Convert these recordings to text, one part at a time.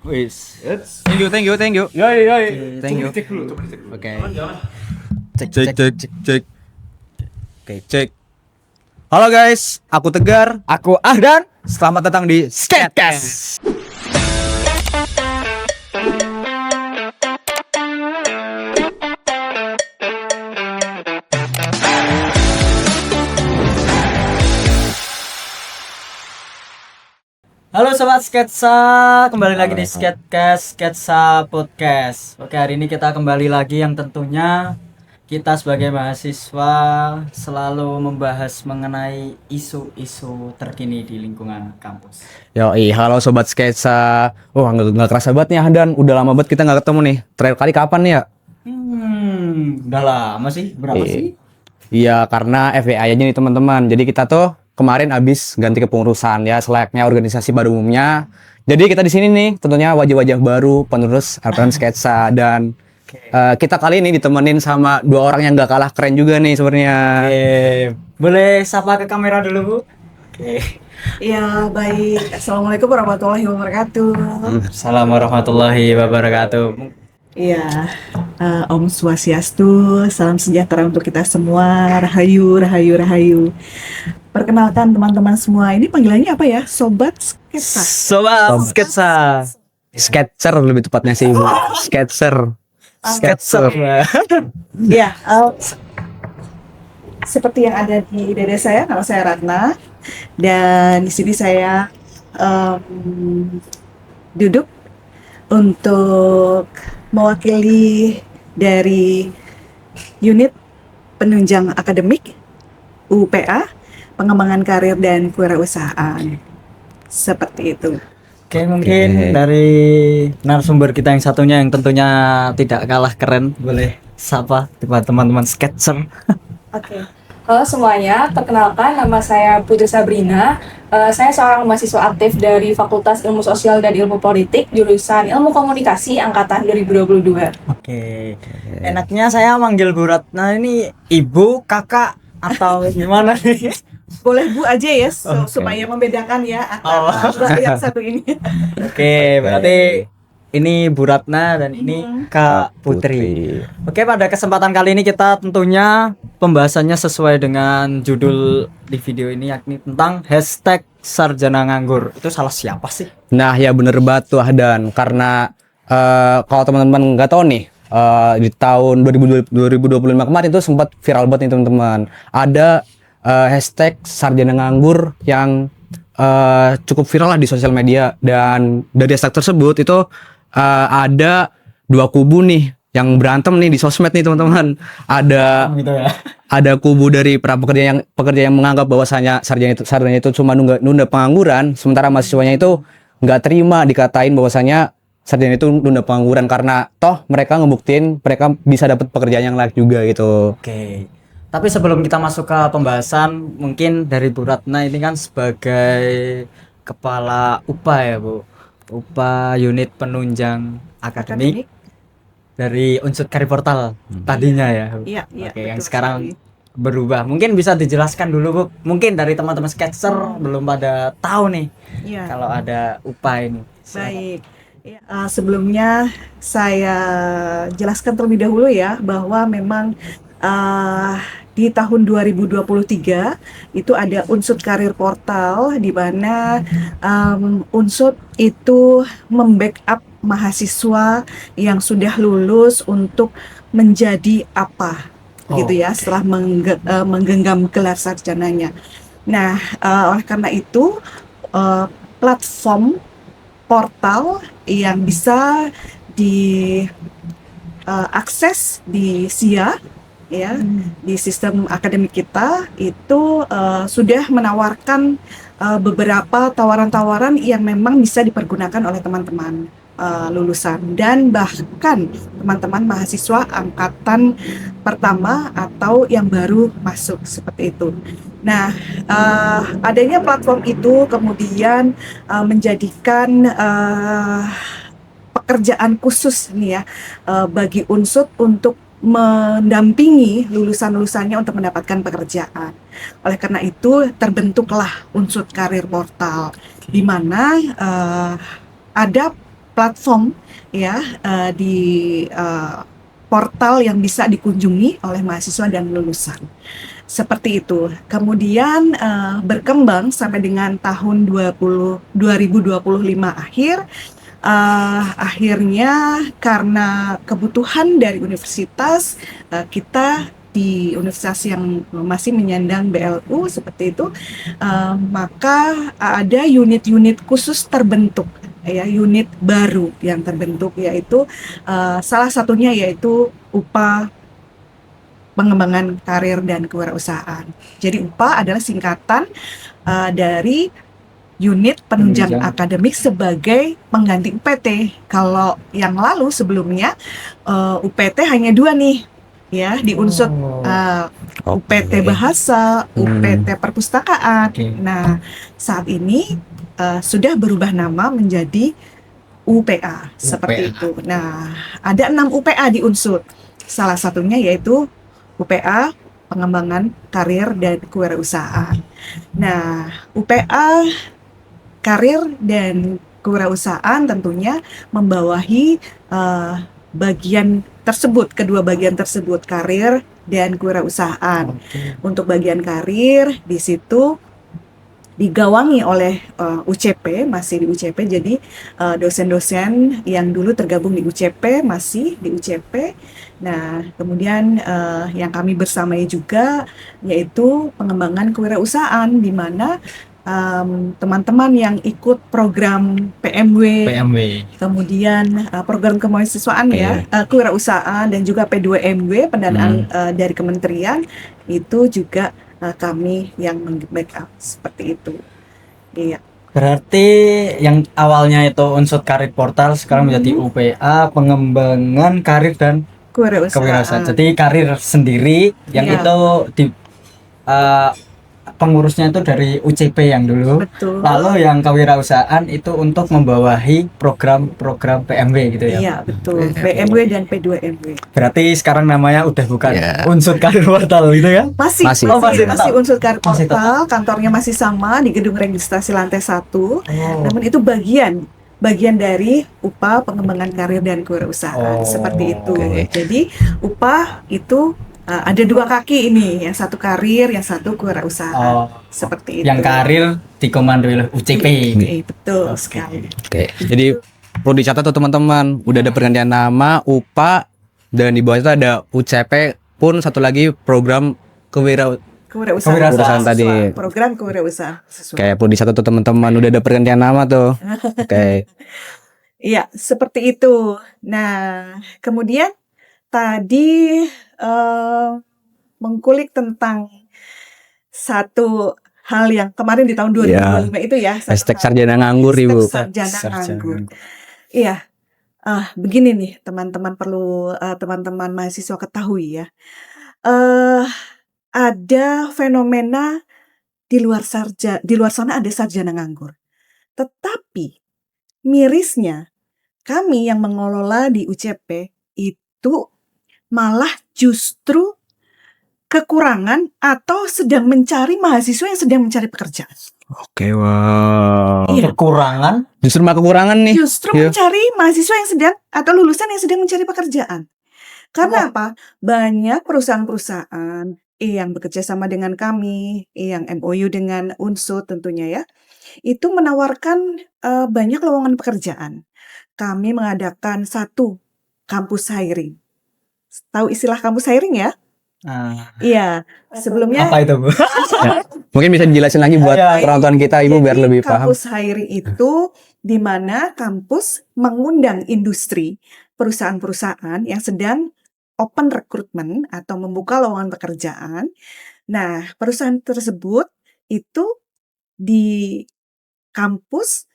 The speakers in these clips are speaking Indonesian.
Wis. Thank you. Thank you. Cek dulu. Oke. Cek. Oke, cek. Halo guys, aku Tegar, aku Ahdan. Selamat datang di Sketcast. Halo sobat Sketsa, kembali lagi di Sketcast, Sketsa Podcast. Oke, hari ini kita kembali lagi yang tentunya kita sebagai mahasiswa selalu membahas mengenai isu-isu terkini di lingkungan kampus. Yoi, halo sobat sketsa. Wah, nggak kerasa banget nih Ahdan. Udah lama banget kita nggak ketemu nih. Terakhir kali kapan nih ya? Udah lama sih, berapa sih? Iya, karena FYI aja nih teman-teman. Jadi kita tuh kemarin abis ganti kepengurusan ya, selayaknya organisasi pada umumnya. Jadi kita di sini nih, tentunya wajah-wajah baru penerus Artan Sketsa dan kita kali ini ditemenin sama dua orang yang gak kalah keren juga nih sebenarnya. Boleh sapa ke kamera dulu, Bu? Ya baik, Assalamualaikum warahmatullahi wabarakatuh. Assalamualaikum warahmatullahi wabarakatuh. Iya, Om Swastiastu, salam sejahtera untuk kita semua. Rahayu, rahayu, rahayu. Perkenalkan teman-teman semua, ini panggilannya apa ya? Sobat Sketsa. Sobat Sketsa. Sketcher lebih tepatnya sih, Bu. Sketcher. Sketsa. Ya, seperti yang ada di dada saya, nama saya Ratna, dan di sini saya duduk untuk mewakili dari unit penunjang akademik UPA, pengembangan karir dan kewirausahaan. Seperti itu. Oke, mungkin dari narasumber kita yang satunya yang tentunya tidak kalah keren, boleh sapa teman-teman Sketcher. Oke. Halo semuanya, perkenalkan nama saya Putri Sabrina. Saya seorang mahasiswa aktif dari Fakultas Ilmu Sosial dan Ilmu Politik, jurusan Ilmu Komunikasi angkatan 2022. Oke. Enaknya saya manggil Bu Ratna ini ibu, kakak, atau gimana nih? Boleh Bu aja ya, supaya membedakan ya antara yang satu ini. Oke, berarti ini Bu Ratna dan ini Kak Putri. Oke, pada kesempatan kali ini kita tentunya pembahasannya sesuai dengan judul di video ini, yakni tentang hashtag sarjana nganggur. Itu salah siapa sih? Nah, ya bener banget tuh Ahdan. Karena kalau teman-teman nggak tahu nih, di tahun 2025 kemarin tuh sempat viral banget nih teman-teman. Ada hashtag sarjana nganggur yang cukup viral lah di sosial media, dan dari hashtag tersebut itu ada dua kubu nih yang berantem nih di sosmed nih teman-teman. Ada kubu dari para pekerja yang menganggap bahwasanya sarjana itu cuma nunda pengangguran, sementara mahasiswanya itu nggak terima dikatain bahwasanya sarjana itu nunda pengangguran karena toh mereka ngebuktiin mereka bisa dapat pekerjaan yang layak juga gitu. Oke. Tapi sebelum kita masuk ke pembahasan, mungkin dari Bu Ratna ini kan sebagai kepala UPA ya, Bu. UPA unit penunjang akademik dari Unsur Karir Portal tadinya ya. Iya, Oke, yang sekarang berubah. Mungkin bisa dijelaskan dulu, Bu. Mungkin dari teman-teman Sketcher belum pada tahu nih kalau ada UPA ini. Baik. Ya, sebelumnya saya jelaskan terlebih dahulu ya bahwa memang di tahun 2023 itu ada Unsur Karir Portal di mana Unsur itu membackup mahasiswa yang sudah lulus untuk menjadi apa gitu ya setelah menggenggam gelar sarjananya. Nah, oleh karena itu platform portal yang bisa diakses di SIA ya di sistem akademik kita itu sudah menawarkan beberapa tawaran-tawaran yang memang bisa dipergunakan oleh teman-teman lulusan dan bahkan teman-teman mahasiswa angkatan pertama atau yang baru masuk seperti itu. Nah, adanya platform itu kemudian menjadikan pekerjaan khusus nih ya bagi Unsur untuk mendampingi lulusan-lulusannya untuk mendapatkan pekerjaan. Oleh karena itu terbentuklah Unsut Karir Portal, di mana ada platform ya di portal yang bisa dikunjungi oleh mahasiswa dan lulusan. Seperti itu. Kemudian berkembang sampai dengan tahun 2025 akhir. Akhirnya karena kebutuhan dari universitas, kita di universitas yang masih menyandang BLU seperti itu, maka ada unit-unit khusus terbentuk, ya, unit baru yang terbentuk, yaitu salah satunya yaitu UPA Pengembangan Karir dan Kewirausahaan. Jadi UPA adalah singkatan dari Unit Penunjang Akademik sebagai pengganti UPT. Kalau yang lalu sebelumnya UPT hanya 2 nih, ya, di Unsut UPT Bahasa, UPT Perpustakaan. Nah, saat ini sudah berubah nama menjadi UPA, seperti itu. Nah, ada 6 UPA di Unsut. Salah satunya yaitu UPA Pengembangan Karir dan Kewirausahaan. Nah, UPA Karir dan Kewirausahaan tentunya membawahi bagian tersebut, kedua bagian tersebut, karir dan kewirausahaan. Untuk bagian karir di situ digawangi oleh UCP, masih di UCP, jadi dosen-dosen yang dulu tergabung di UCP masih di UCP. Nah, kemudian yang kami bersamai juga yaitu pengembangan kewirausahaan, di mana teman-teman yang ikut program PMW, kemudian program kemahasiswaan ya, kewirausahaan dan juga P2MW pendanaan dari kementerian, itu juga kami yang backup seperti itu. Iya. Berarti yang awalnya itu Unsut Karir Portal sekarang menjadi UPA Pengembangan Karir dan Kewirausahaan. Jadi karir sendiri yang itu di pengurusnya itu dari UCP yang dulu. Betul. Lalu yang kewirausahaan itu untuk membawahi program-program PMW gitu ya. Iya, betul. PMW dan P2MW. Berarti sekarang namanya udah bukan Unsut Karir Portal gitu ya? Masih Unsut Karir Portal, kantornya masih sama di gedung registrasi lantai 1. Namun itu bagian dari UPA Pengembangan Karir dan Kewirausahaan, seperti itu. Jadi UPA itu ada 2 kaki ini, yang satu karir, yang satu kewirausahaan, seperti itu. Yang karir dikomandoi oleh UCP. Betul sekali. Jadi perlu dicatat tuh teman-teman, udah ada pergantian nama UPA dan di bawah itu ada UCP, pun satu lagi program kewirausahaan tadi. Program kewirausahaan. Kayak perlu dicatat tuh teman-teman, udah ada pergantian nama tuh. Iya, seperti itu. Nah, kemudian tadi mengkulik tentang satu hal yang kemarin di tahun 2025 itu ya. Hashtag sarjana nganggur, Ibu. Sarjana nganggur. Iya. Begini nih teman-teman, perlu teman-teman mahasiswa ketahui ya. Ada fenomena di luar sana ada sarjana nganggur. Tetapi mirisnya kami yang mengelola di UCP itu malah justru kekurangan atau sedang mencari mahasiswa yang sedang mencari pekerjaan. Wow. Iya. Kekurangan? Justru malah kekurangan nih. Justru mencari mahasiswa yang sedang atau lulusan yang sedang mencari pekerjaan. Karena apa? Banyak perusahaan-perusahaan yang bekerja sama dengan kami, yang MOU dengan Unsut tentunya ya, itu menawarkan banyak lowongan pekerjaan. Kami mengadakan satu kampus hiring. Tahu istilah kampus hiring ya? Iya, sebelumnya apa itu, Bu? Mungkin bisa dijelasin lagi buat penonton kita, Ibu, biar lebih paham. Kampus hiring itu di mana kampus mengundang industri, perusahaan-perusahaan yang sedang open recruitment atau membuka lowongan pekerjaan. Nah, perusahaan tersebut itu di kampus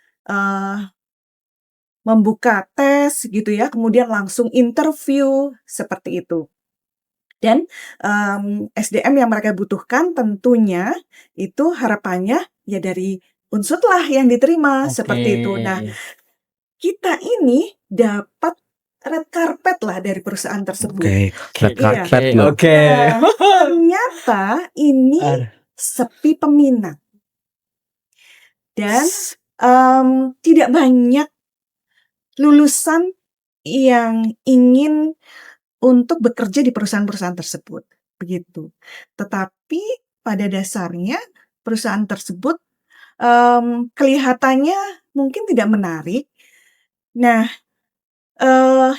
membuka tes gitu ya, kemudian langsung interview seperti itu. Dan SDM yang mereka butuhkan tentunya itu harapannya ya dari Unsut lah yang diterima, seperti itu. Nah, kita ini dapat red carpet lah dari perusahaan tersebut. Red Iya. carpet loh. Oke. Nah, ternyata ini sepi peminat dan tidak banyak lulusan yang ingin untuk bekerja di perusahaan-perusahaan tersebut, begitu. Tetapi pada dasarnya perusahaan tersebut kelihatannya mungkin tidak menarik. Nah,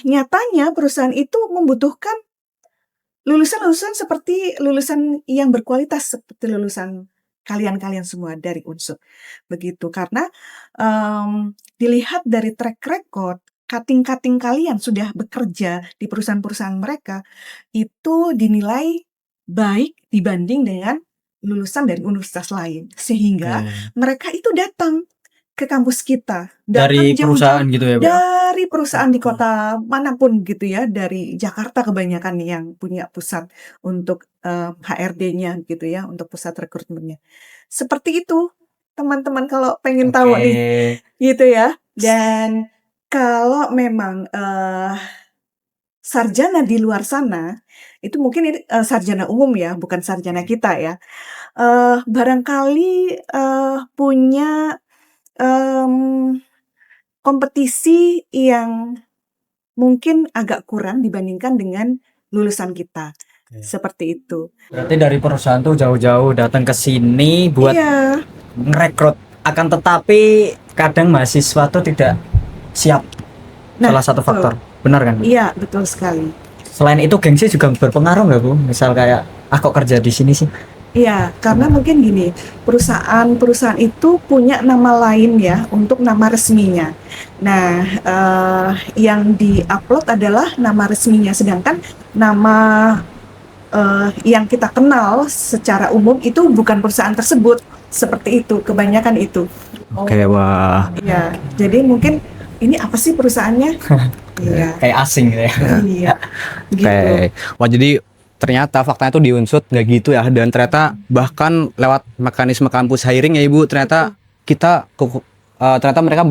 nyatanya perusahaan itu membutuhkan lulusan-lulusan seperti lulusan yang berkualitas seperti lulusan kalian-kalian semua dari Unsur, begitu. Karena dilihat dari track record, cutting-cutting kalian sudah bekerja di perusahaan-perusahaan mereka, itu dinilai baik dibanding dengan lulusan dari universitas lain. Sehingga mereka itu datang ke kampus kita. Dari Datang perusahaan jauh-jauh gitu ya, Bu? dari perusahaan di kota manapun gitu ya, dari Jakarta kebanyakan yang punya pusat untuk HRD-nya gitu ya, untuk pusat rekrutmennya. Seperti itu, teman-teman kalau pengen tahu nih, gitu ya. Dan kalau memang sarjana di luar sana, itu mungkin ini sarjana umum ya, bukan sarjana kita ya. Barangkali punya kompetisi yang mungkin agak kurang dibandingkan dengan lulusan kita. Seperti itu. Berarti dari perusahaan tuh jauh-jauh datang ke sini buat Iya, ngerekrut. Akan tetapi kadang mahasiswa tuh tidak siap. Nah, Salah satu betul. faktor. Benar kan, Bu? iya betul sekali. Selain itu gengsi juga berpengaruh nggak, Bu? Misal kayak, kok kerja di sini sih? Iya, karena mungkin gini, perusahaan itu punya nama lain ya untuk nama resminya. Nah, yang di-upload adalah nama resminya, sedangkan nama yang kita kenal secara umum itu bukan perusahaan tersebut. Seperti itu, kebanyakan itu. Oke, wah. Iya, jadi mungkin ini apa sih perusahaannya? Iya, Kayak asing gitu ya. iya, gitu. Oke. Wah, jadi ternyata faktanya tuh di Unsud nggak gitu ya, dan ternyata bahkan lewat mekanisme kampus hiring ya Ibu, ternyata kita ternyata mereka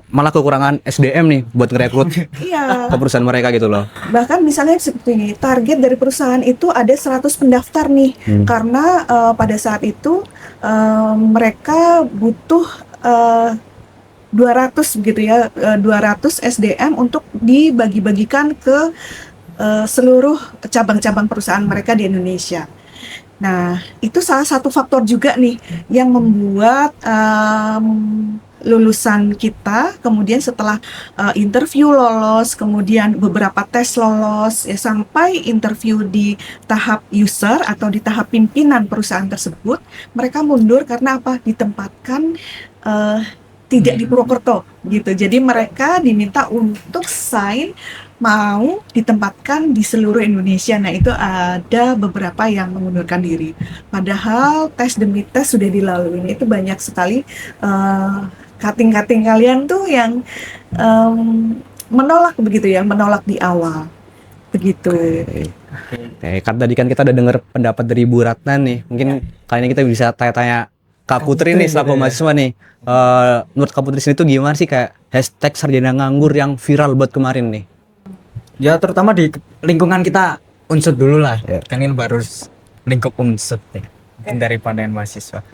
malah kekurangan SDM nih buat ngerekrut Iya. ke perusahaan mereka gitu loh. Bahkan misalnya seperti ini, target dari perusahaan itu ada 100 pendaftar nih, karena pada saat itu mereka butuh 200 begitu ya, 200 SDM untuk dibagi-bagikan ke seluruh cabang-cabang perusahaan mereka di Indonesia. Nah, itu salah satu faktor juga nih yang membuat lulusan kita kemudian setelah interview lolos, kemudian beberapa tes lolos, ya sampai interview di tahap user atau di tahap pimpinan perusahaan tersebut, mereka mundur karena apa? Ditempatkan tidak di Purwokerto gitu. Jadi mereka diminta untuk sign mau ditempatkan di seluruh Indonesia. Nah, itu ada beberapa yang mengundurkan diri. Padahal tes demi tes sudah dilalui. Itu banyak sekali cutting-cutting kalian tuh yang menolak begitu ya, menolak di awal. Begitu. Oke, kan tadi kan kita udah dengar pendapat dari Bu Ratna nih. Mungkin kali ini kita bisa tanya-tanya Kak Putri nih selaku mahasiswa nih. Menurut Kak Putri sendiri tuh gimana sih kayak hashtag sarjana nganggur yang viral buat kemarin nih? Ya terutama di lingkungan kita Unsud dulu lah. Ya. Kan ini baru lingkup Unsud nih. Mungkin dari pandangan mahasiswa.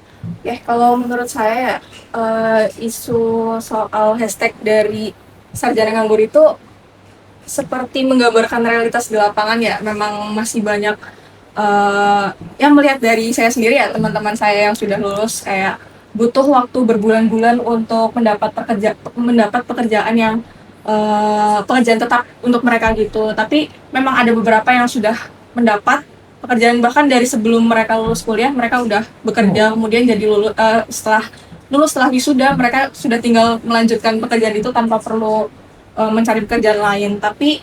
Ya, kalau menurut saya isu soal hashtag dari sarjana nganggur itu seperti menggambarkan realitas di lapangan ya. Memang masih banyak yang melihat dari saya sendiri ya, teman-teman saya yang sudah lulus kayak butuh waktu berbulan-bulan untuk mendapat pekerjaan yang pekerjaan tetap untuk mereka gitu. Tapi memang ada beberapa yang sudah mendapat pekerjaan bahkan dari sebelum mereka lulus kuliah mereka udah bekerja, kemudian jadi setelah wisuda mereka sudah tinggal melanjutkan pekerjaan itu tanpa perlu mencari pekerjaan lain. Tapi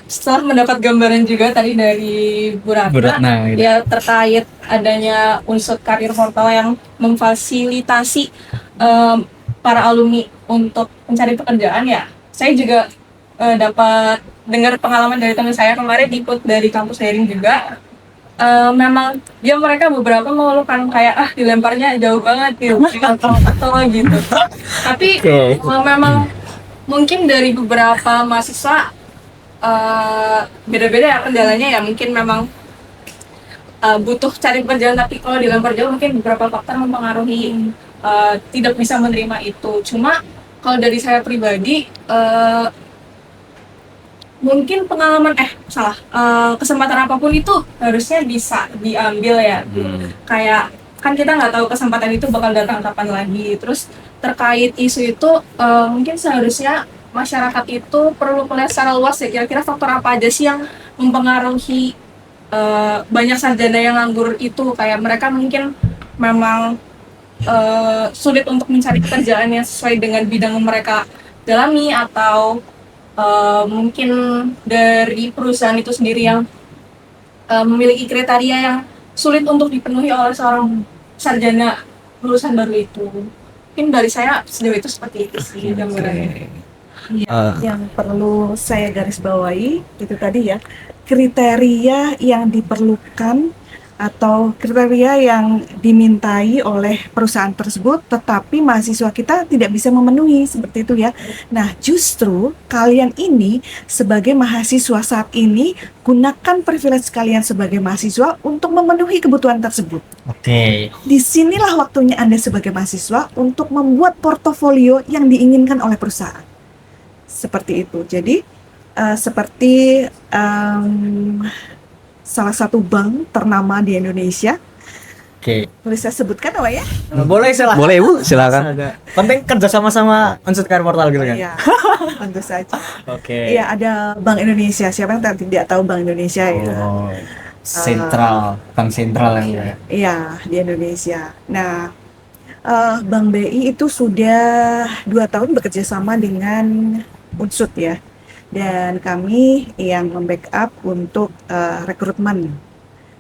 setelah mendapat gambaran juga tadi dari Bu Ratna, gitu. ya terkait adanya Unsud Career Portal yang memfasilitasi para alumni untuk mencari pekerjaan ya. Saya juga dapat dengar pengalaman dari teman saya kemarin ikut dari kampus hiring juga. Memang dia mereka beberapa mengeluhkan kayak dilemparnya jauh banget gitu atau gitu. Tapi memang mungkin dari beberapa mahasiswa beda-beda ya kendalanya ya, mungkin memang butuh cari pekerjaan, tapi kalau di lempar jauh mungkin beberapa faktor mempengaruhi tidak bisa menerima itu. Cuma kalau dari saya pribadi, mungkin pengalaman kesempatan apapun itu harusnya bisa diambil ya. Kayak kan kita nggak tahu kesempatan itu bakal datang kapan lagi. Terus terkait isu itu, mungkin seharusnya masyarakat itu perlu melihat secara luas ya, kira-kira faktor apa aja sih yang mempengaruhi banyak sarjana yang nganggur itu. Kayak mereka mungkin memang sulit untuk mencari pekerjaan yang sesuai dengan bidang yang mereka dalami, atau mungkin dari perusahaan itu sendiri yang memiliki kriteria yang sulit untuk dipenuhi oleh seorang sarjana lulusan baru itu. Mungkin dari saya sejauh itu seperti itu sih gambarannya. Yang perlu saya garis bawahi itu tadi ya, kriteria yang diperlukan atau kriteria yang dimintai oleh perusahaan tersebut, tetapi mahasiswa kita tidak bisa memenuhi, seperti itu ya. Nah, justru kalian ini sebagai mahasiswa saat ini, gunakan privilege kalian sebagai mahasiswa untuk memenuhi kebutuhan tersebut. Oke. Disinilah waktunya Anda sebagai mahasiswa untuk membuat portofolio yang diinginkan oleh perusahaan. Seperti itu. Jadi seperti salah satu bank ternama di Indonesia. Oke. Boleh saya sebutkan apa ya? Boleh silahkan. Boleh Bu, silakan. Penting kerja sama-sama Unsur Karir Portal gitu kan. Iya, tentu saja. Oke. Iya, ada Bank Indonesia. Siapa yang tidak tahu Bank Indonesia ya? Oh, sentral, bank sentral yang ya. Iya, di Indonesia. Nah, Bank BI itu sudah 2 tahun bekerja sama dengan Unsut ya. Dan kami yang membackup untuk rekrutmen.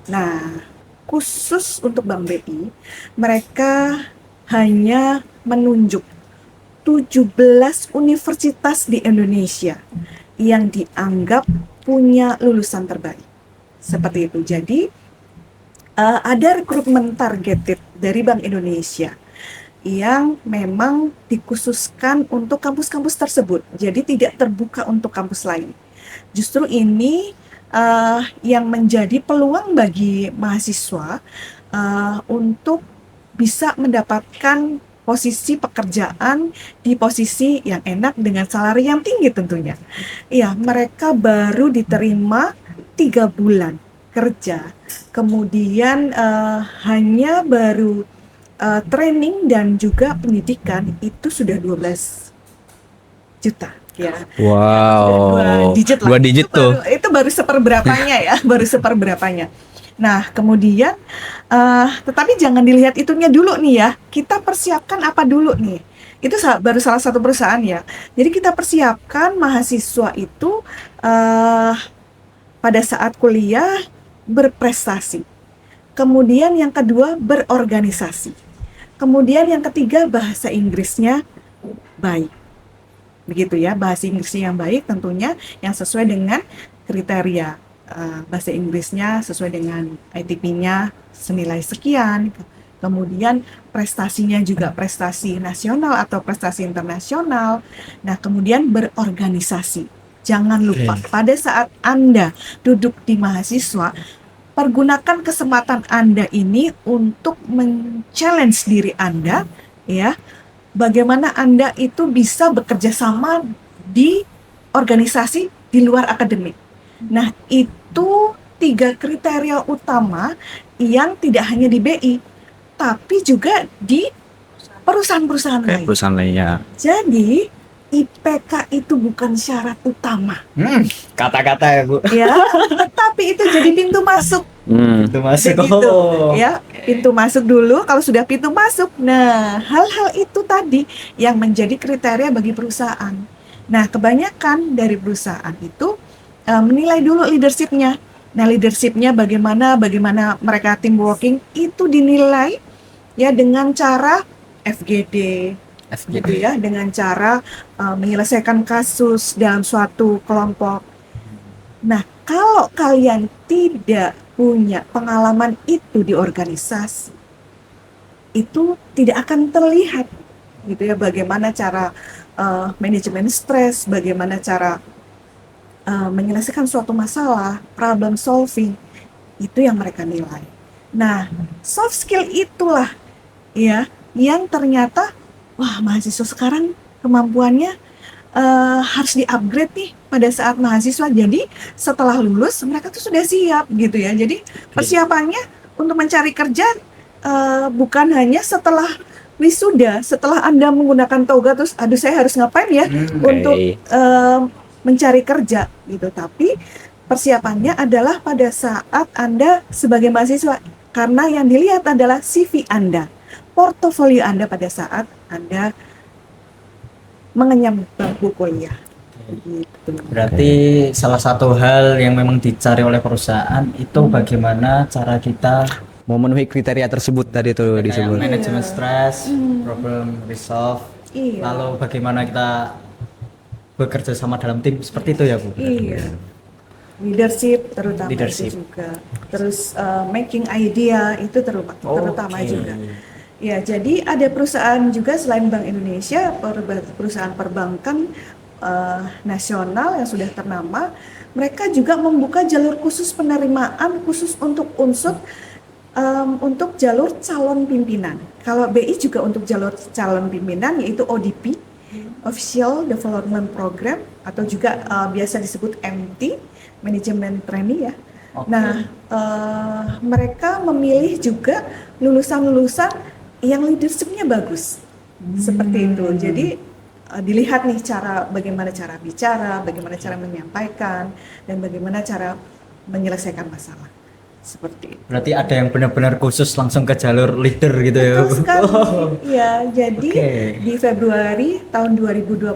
Nah, khusus untuk Bank BI, mereka hanya menunjuk 17 universitas di Indonesia yang dianggap punya lulusan terbaik. Seperti itu. Jadi, ada rekrutmen targeted dari Bank Indonesia yang memang dikhususkan untuk kampus-kampus tersebut. Jadi tidak terbuka untuk kampus lain. Justru ini yang menjadi peluang bagi mahasiswa untuk bisa mendapatkan posisi pekerjaan di posisi yang enak dengan salari yang tinggi tentunya. Iya, mereka baru diterima 3 bulan kerja, kemudian hanya baru training dan juga pendidikan itu sudah 12 juta ya. Wow. 2 digit lah. 2 digit tuh. Itu baru seperberapanya ya, baru seperberapanya. Nah, kemudian tetapi jangan dilihat itunya dulu nih ya. Kita persiapkan apa dulu nih? Itu baru salah satu perusahaan ya. Jadi kita persiapkan mahasiswa itu pada saat kuliah berprestasi. Kemudian yang kedua berorganisasi. Kemudian yang ketiga bahasa Inggrisnya baik. Begitu ya, bahasa Inggrisnya yang baik tentunya yang sesuai dengan kriteria. Bahasa Inggrisnya sesuai dengan ITP-nya senilai sekian. Kemudian prestasinya juga prestasi nasional atau prestasi internasional. Nah, kemudian berorganisasi. Jangan lupa pada saat Anda duduk di mahasiswa, pergunakan kesempatan Anda ini untuk men-challenge diri Anda ya. Bagaimana Anda itu bisa bekerja sama di organisasi di luar akademik. Nah, itu 3 kriteria utama yang tidak hanya di BI tapi juga di perusahaan-perusahaan lain. Perusahaan lainnya. Jadi IPK itu bukan syarat utama. Kata-kata ya Bu. Ya, tetapi itu jadi pintu masuk. Itu masuk. Begitu, ya, pintu masuk dulu. Kalau sudah pintu masuk, nah hal-hal itu tadi yang menjadi kriteria bagi perusahaan. Nah, kebanyakan dari perusahaan itu menilai dulu leadershipnya. Nah, leadershipnya bagaimana mereka team working itu dinilai ya dengan cara FGD. Gitu ya, dengan cara menyelesaikan kasus dalam suatu kelompok. Nah, kalau kalian tidak punya pengalaman itu di organisasi, itu tidak akan terlihat gitu ya, bagaimana cara manajemen stres, bagaimana cara menyelesaikan suatu masalah, problem solving, itu yang mereka nilai. Nah, soft skill itulah ya yang ternyata wah mahasiswa sekarang kemampuannya harus di-upgrade nih pada saat mahasiswa. Jadi setelah lulus mereka tuh sudah siap gitu ya. Jadi persiapannya untuk mencari kerja bukan hanya setelah wisuda, setelah Anda menggunakan toga terus aduh saya harus ngapain ya untuk mencari kerja gitu. Tapi persiapannya adalah pada saat Anda sebagai mahasiswa, karena yang dilihat adalah CV Anda, portofolio Anda pada saat Anda mengenyam bangku kuliah. Gitu. Berarti salah satu hal yang memang dicari oleh perusahaan itu bagaimana cara kita Memenuhi kriteria tersebut tadi tuh kayak disebut. manajemen stres, problem resolve, Iya. lalu bagaimana kita bekerja sama dalam tim seperti itu ya Bu? Iya. Leadership terutama Leadership. itu juga. Terus making idea itu terutama Oke. juga. Ya, jadi ada perusahaan juga selain Bank Indonesia, perusahaan perbankan nasional yang sudah ternama, mereka juga membuka jalur khusus penerimaan khusus untuk unsur untuk jalur calon pimpinan. Kalau BI juga untuk jalur calon pimpinan yaitu ODP, Official Development Program, atau juga biasa disebut MT, Management Trainee ya. Oke. Nah, mereka memilih juga lulusan-lulusan yang leadership-nya bagus, seperti itu. Jadi dilihat nih bagaimana cara bicara, bagaimana cara menyampaikan, dan bagaimana cara menyelesaikan masalah. Seperti itu. Berarti ada yang benar-benar khusus langsung ke jalur leader gitu ya Bu? Betul sekali. Oh. Ya, jadi Oke. di Februari tahun 2026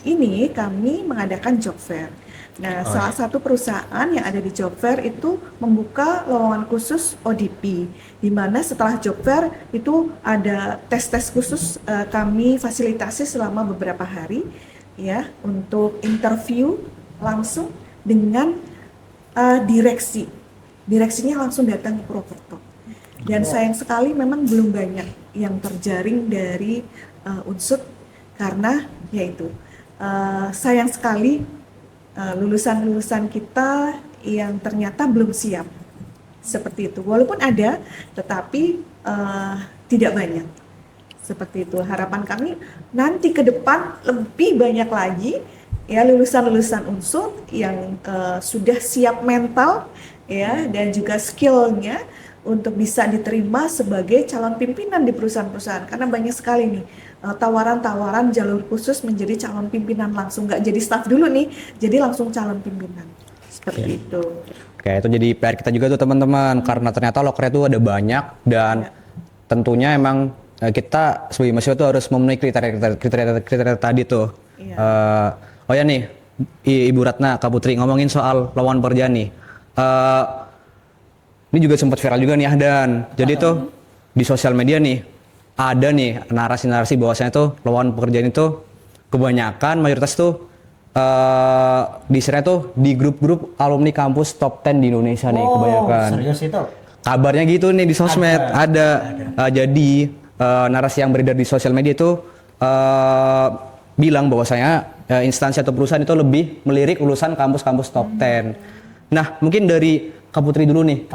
ini kami mengadakan job fair. Nah, salah satu perusahaan yang ada di job fair itu membuka lowongan khusus ODP, di mana setelah job fair itu ada tes-tes khusus kami fasilitasi selama beberapa hari ya untuk interview langsung dengan direksi. Direksinya langsung datang ke Purwokerto. Dan sayang sekali memang belum banyak yang terjaring dari Unsud karena yaitu sayang sekali lulusan-lulusan kita yang ternyata belum siap seperti itu. Walaupun ada, tetapi tidak banyak. Seperti itu. Harapan kami nanti ke depan lebih banyak lagi ya lulusan-lulusan Unsud yang sudah siap mental ya dan juga skillnya untuk bisa diterima sebagai calon pimpinan di perusahaan-perusahaan, karena banyak sekali nih tawaran-tawaran jalur khusus menjadi calon pimpinan langsung, nggak jadi staff dulu nih, jadi langsung calon pimpinan seperti itu. Oke, itu jadi PR kita juga tuh teman-teman, karena ternyata lokernya tuh ada banyak dan tentunya emang kita sebagai mahasiswa tuh harus memenuhi kriteria tadi tuh. Iya. Oh ya nih, Ibu Ratna, Kak Putri ngomongin soal lowongan pekerjaan nih. Ini juga sempat viral juga nih dan jadi tuh di sosial media nih ada nih narasi-narasi bahwasanya tuh lowongan pekerjaan itu kebanyakan mayoritas tuh di-share tuh di grup-grup alumni kampus top 10 di Indonesia nih kebanyakan. Serius itu? Kabarnya gitu nih di sosmed ada. Jadi narasi yang beredar di sosial media itu bilang bahwasanya instansi atau perusahaan itu lebih melirik lulusan kampus-kampus top 10. Nah, mungkin dari Kak Putri dulu nih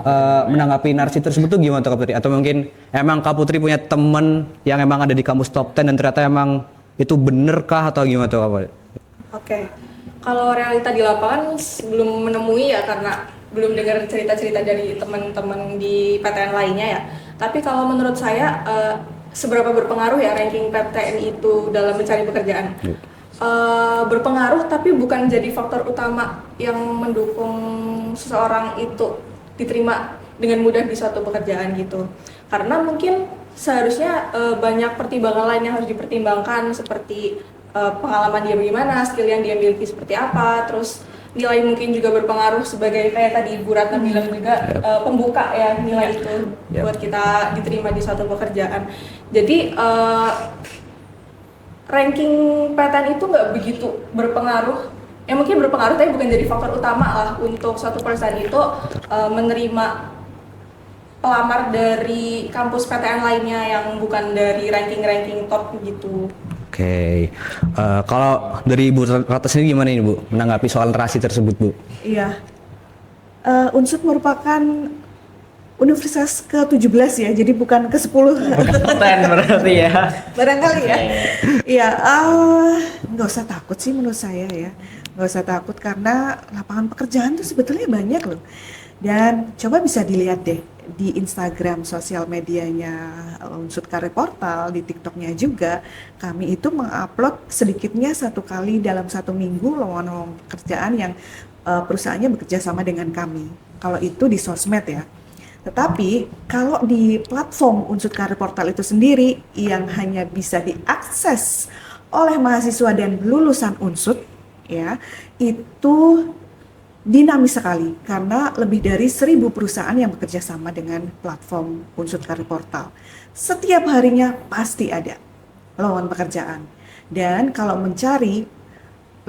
menanggapi narasi tersebut tuh gimana tuh Kak Putri? Atau mungkin emang Kak Putri punya temen yang emang ada di kampus top 10 dan ternyata emang itu bener kah atau gimana tuh Kak Putri? Oke, kalau realita di lapangan belum menemui ya karena belum dengar cerita-cerita dari teman-teman di PTN lainnya ya. Tapi kalau menurut saya seberapa berpengaruh ya ranking PTN itu dalam mencari pekerjaan? Berpengaruh tapi bukan jadi faktor utama yang mendukung seseorang itu diterima dengan mudah di suatu pekerjaan gitu. Karena mungkin seharusnya banyak pertimbangan lain yang harus dipertimbangkan seperti pengalaman dia bagaimana, skill yang dia miliki seperti apa, terus nilai mungkin juga berpengaruh sebagai kayak tadi Bu Ratna bilang juga pembuka ya nilai itu buat kita diterima di suatu pekerjaan. Jadi ranking PTN itu nggak begitu berpengaruh, ya mungkin berpengaruh tapi bukan jadi faktor utama lah untuk suatu perusahaan itu menerima pelamar dari kampus PTN lainnya yang bukan dari ranking-ranking top gitu. Oke. Kalau dari Bu Ratna sendiri gimana ini Bu menanggapi soal narasi tersebut Bu? Iya. Unsut merupakan universitas ke-17 ya, jadi bukan ke-10. Keren berarti ya. Barangkali ya. Iya, nggak usah takut sih menurut saya ya. Nggak usah takut karena lapangan pekerjaan tuh sebetulnya banyak loh. Dan coba bisa dilihat deh di Instagram sosial medianya Unsut Karir Portal, di TikToknya juga. Kami itu mengupload sedikitnya 1 kali dalam 1 minggu lowongan pekerjaan yang perusahaannya bekerja sama dengan kami. Kalau itu di sosmed ya. Tetapi kalau di platform Unsut Karir Portal itu sendiri yang hanya bisa diakses oleh mahasiswa dan lulusan Unsut ya, itu dinamis sekali karena lebih dari 1.000 perusahaan yang bekerja sama dengan platform Unsut Karir Portal. Setiap harinya pasti ada lowongan pekerjaan. Dan kalau mencari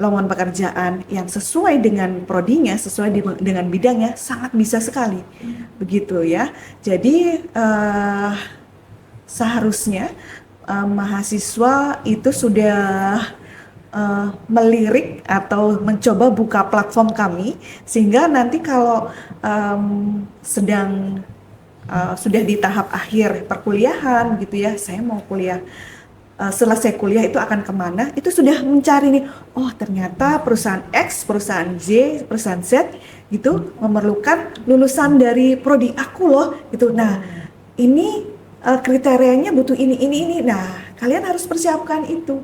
lowongan pekerjaan yang sesuai dengan prodinya, sesuai dengan bidangnya, sangat bisa sekali. Begitu ya. Jadi seharusnya mahasiswa itu sudah melirik atau mencoba buka platform kami, sehingga nanti kalau sedang sudah di tahap akhir perkuliahan gitu ya, saya mau kuliah, selesai kuliah itu akan kemana, itu sudah mencari nih, oh ternyata perusahaan X, perusahaan Z, perusahaan Z gitu memerlukan lulusan dari prodi aku loh gitu. Nah ini kriterianya butuh ini. Nah kalian harus persiapkan itu.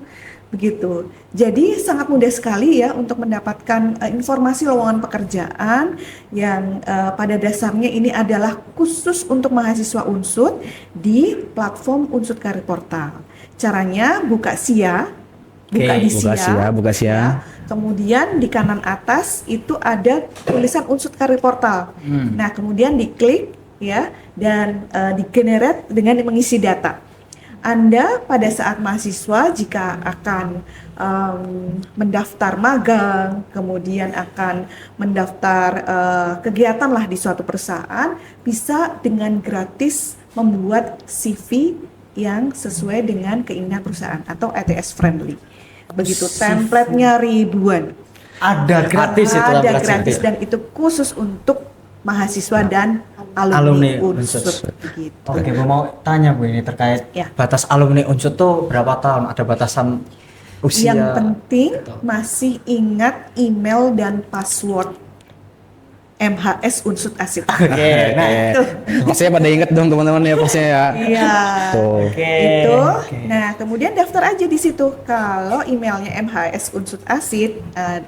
Begitu. Jadi sangat mudah sekali ya untuk mendapatkan informasi lowongan pekerjaan yang pada dasarnya ini adalah khusus untuk mahasiswa Unsut di platform Unsut Karir Portal. Caranya buka SIA, buka SIA. Ya. Kemudian di kanan atas itu ada tulisan Unsut Karir Portal. Nah, kemudian diklik ya dan di-generate dengan mengisi data. Anda pada saat mahasiswa jika akan mendaftar magang, kemudian akan mendaftar kegiatan lah di suatu perusahaan, bisa dengan gratis membuat CV yang sesuai dengan keinginan perusahaan atau ETS friendly. Begitu, template-nya ribuan. Ada gratis itu Ada template gratis CV. dan itu khusus untuk mahasiswa dan alumni Unsut. Gitu. Oke, Bu mau tanya Bu ini terkait Ya. batas alumni Unsut tuh berapa tahun? Ada batasan usia? Yang penting masih ingat email dan password MHS Unsut Asit. Oke, nah Tuh. Pastinya pada inget dong teman-teman ya pastinya ya. Iya. Tuh. oke. Itu. Oke. Nah, kemudian daftar aja di situ. Kalau emailnya MHS Unsut Asit,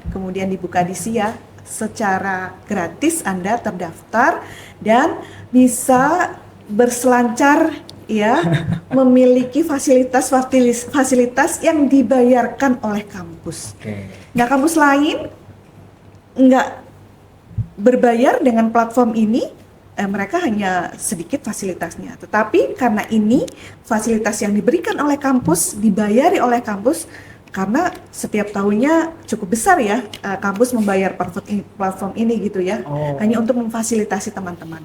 kemudian dibuka di SIA, secara gratis Anda terdaftar dan bisa berselancar ya, memiliki fasilitas yang dibayarkan oleh kampus. Oke. Nah, kampus lain nggak berbayar dengan platform ini, mereka hanya sedikit fasilitasnya. Tetapi karena ini fasilitas yang diberikan oleh kampus, dibayari oleh kampus, karena setiap tahunnya cukup besar ya, kampus membayar platform ini gitu ya, hanya untuk memfasilitasi teman-teman.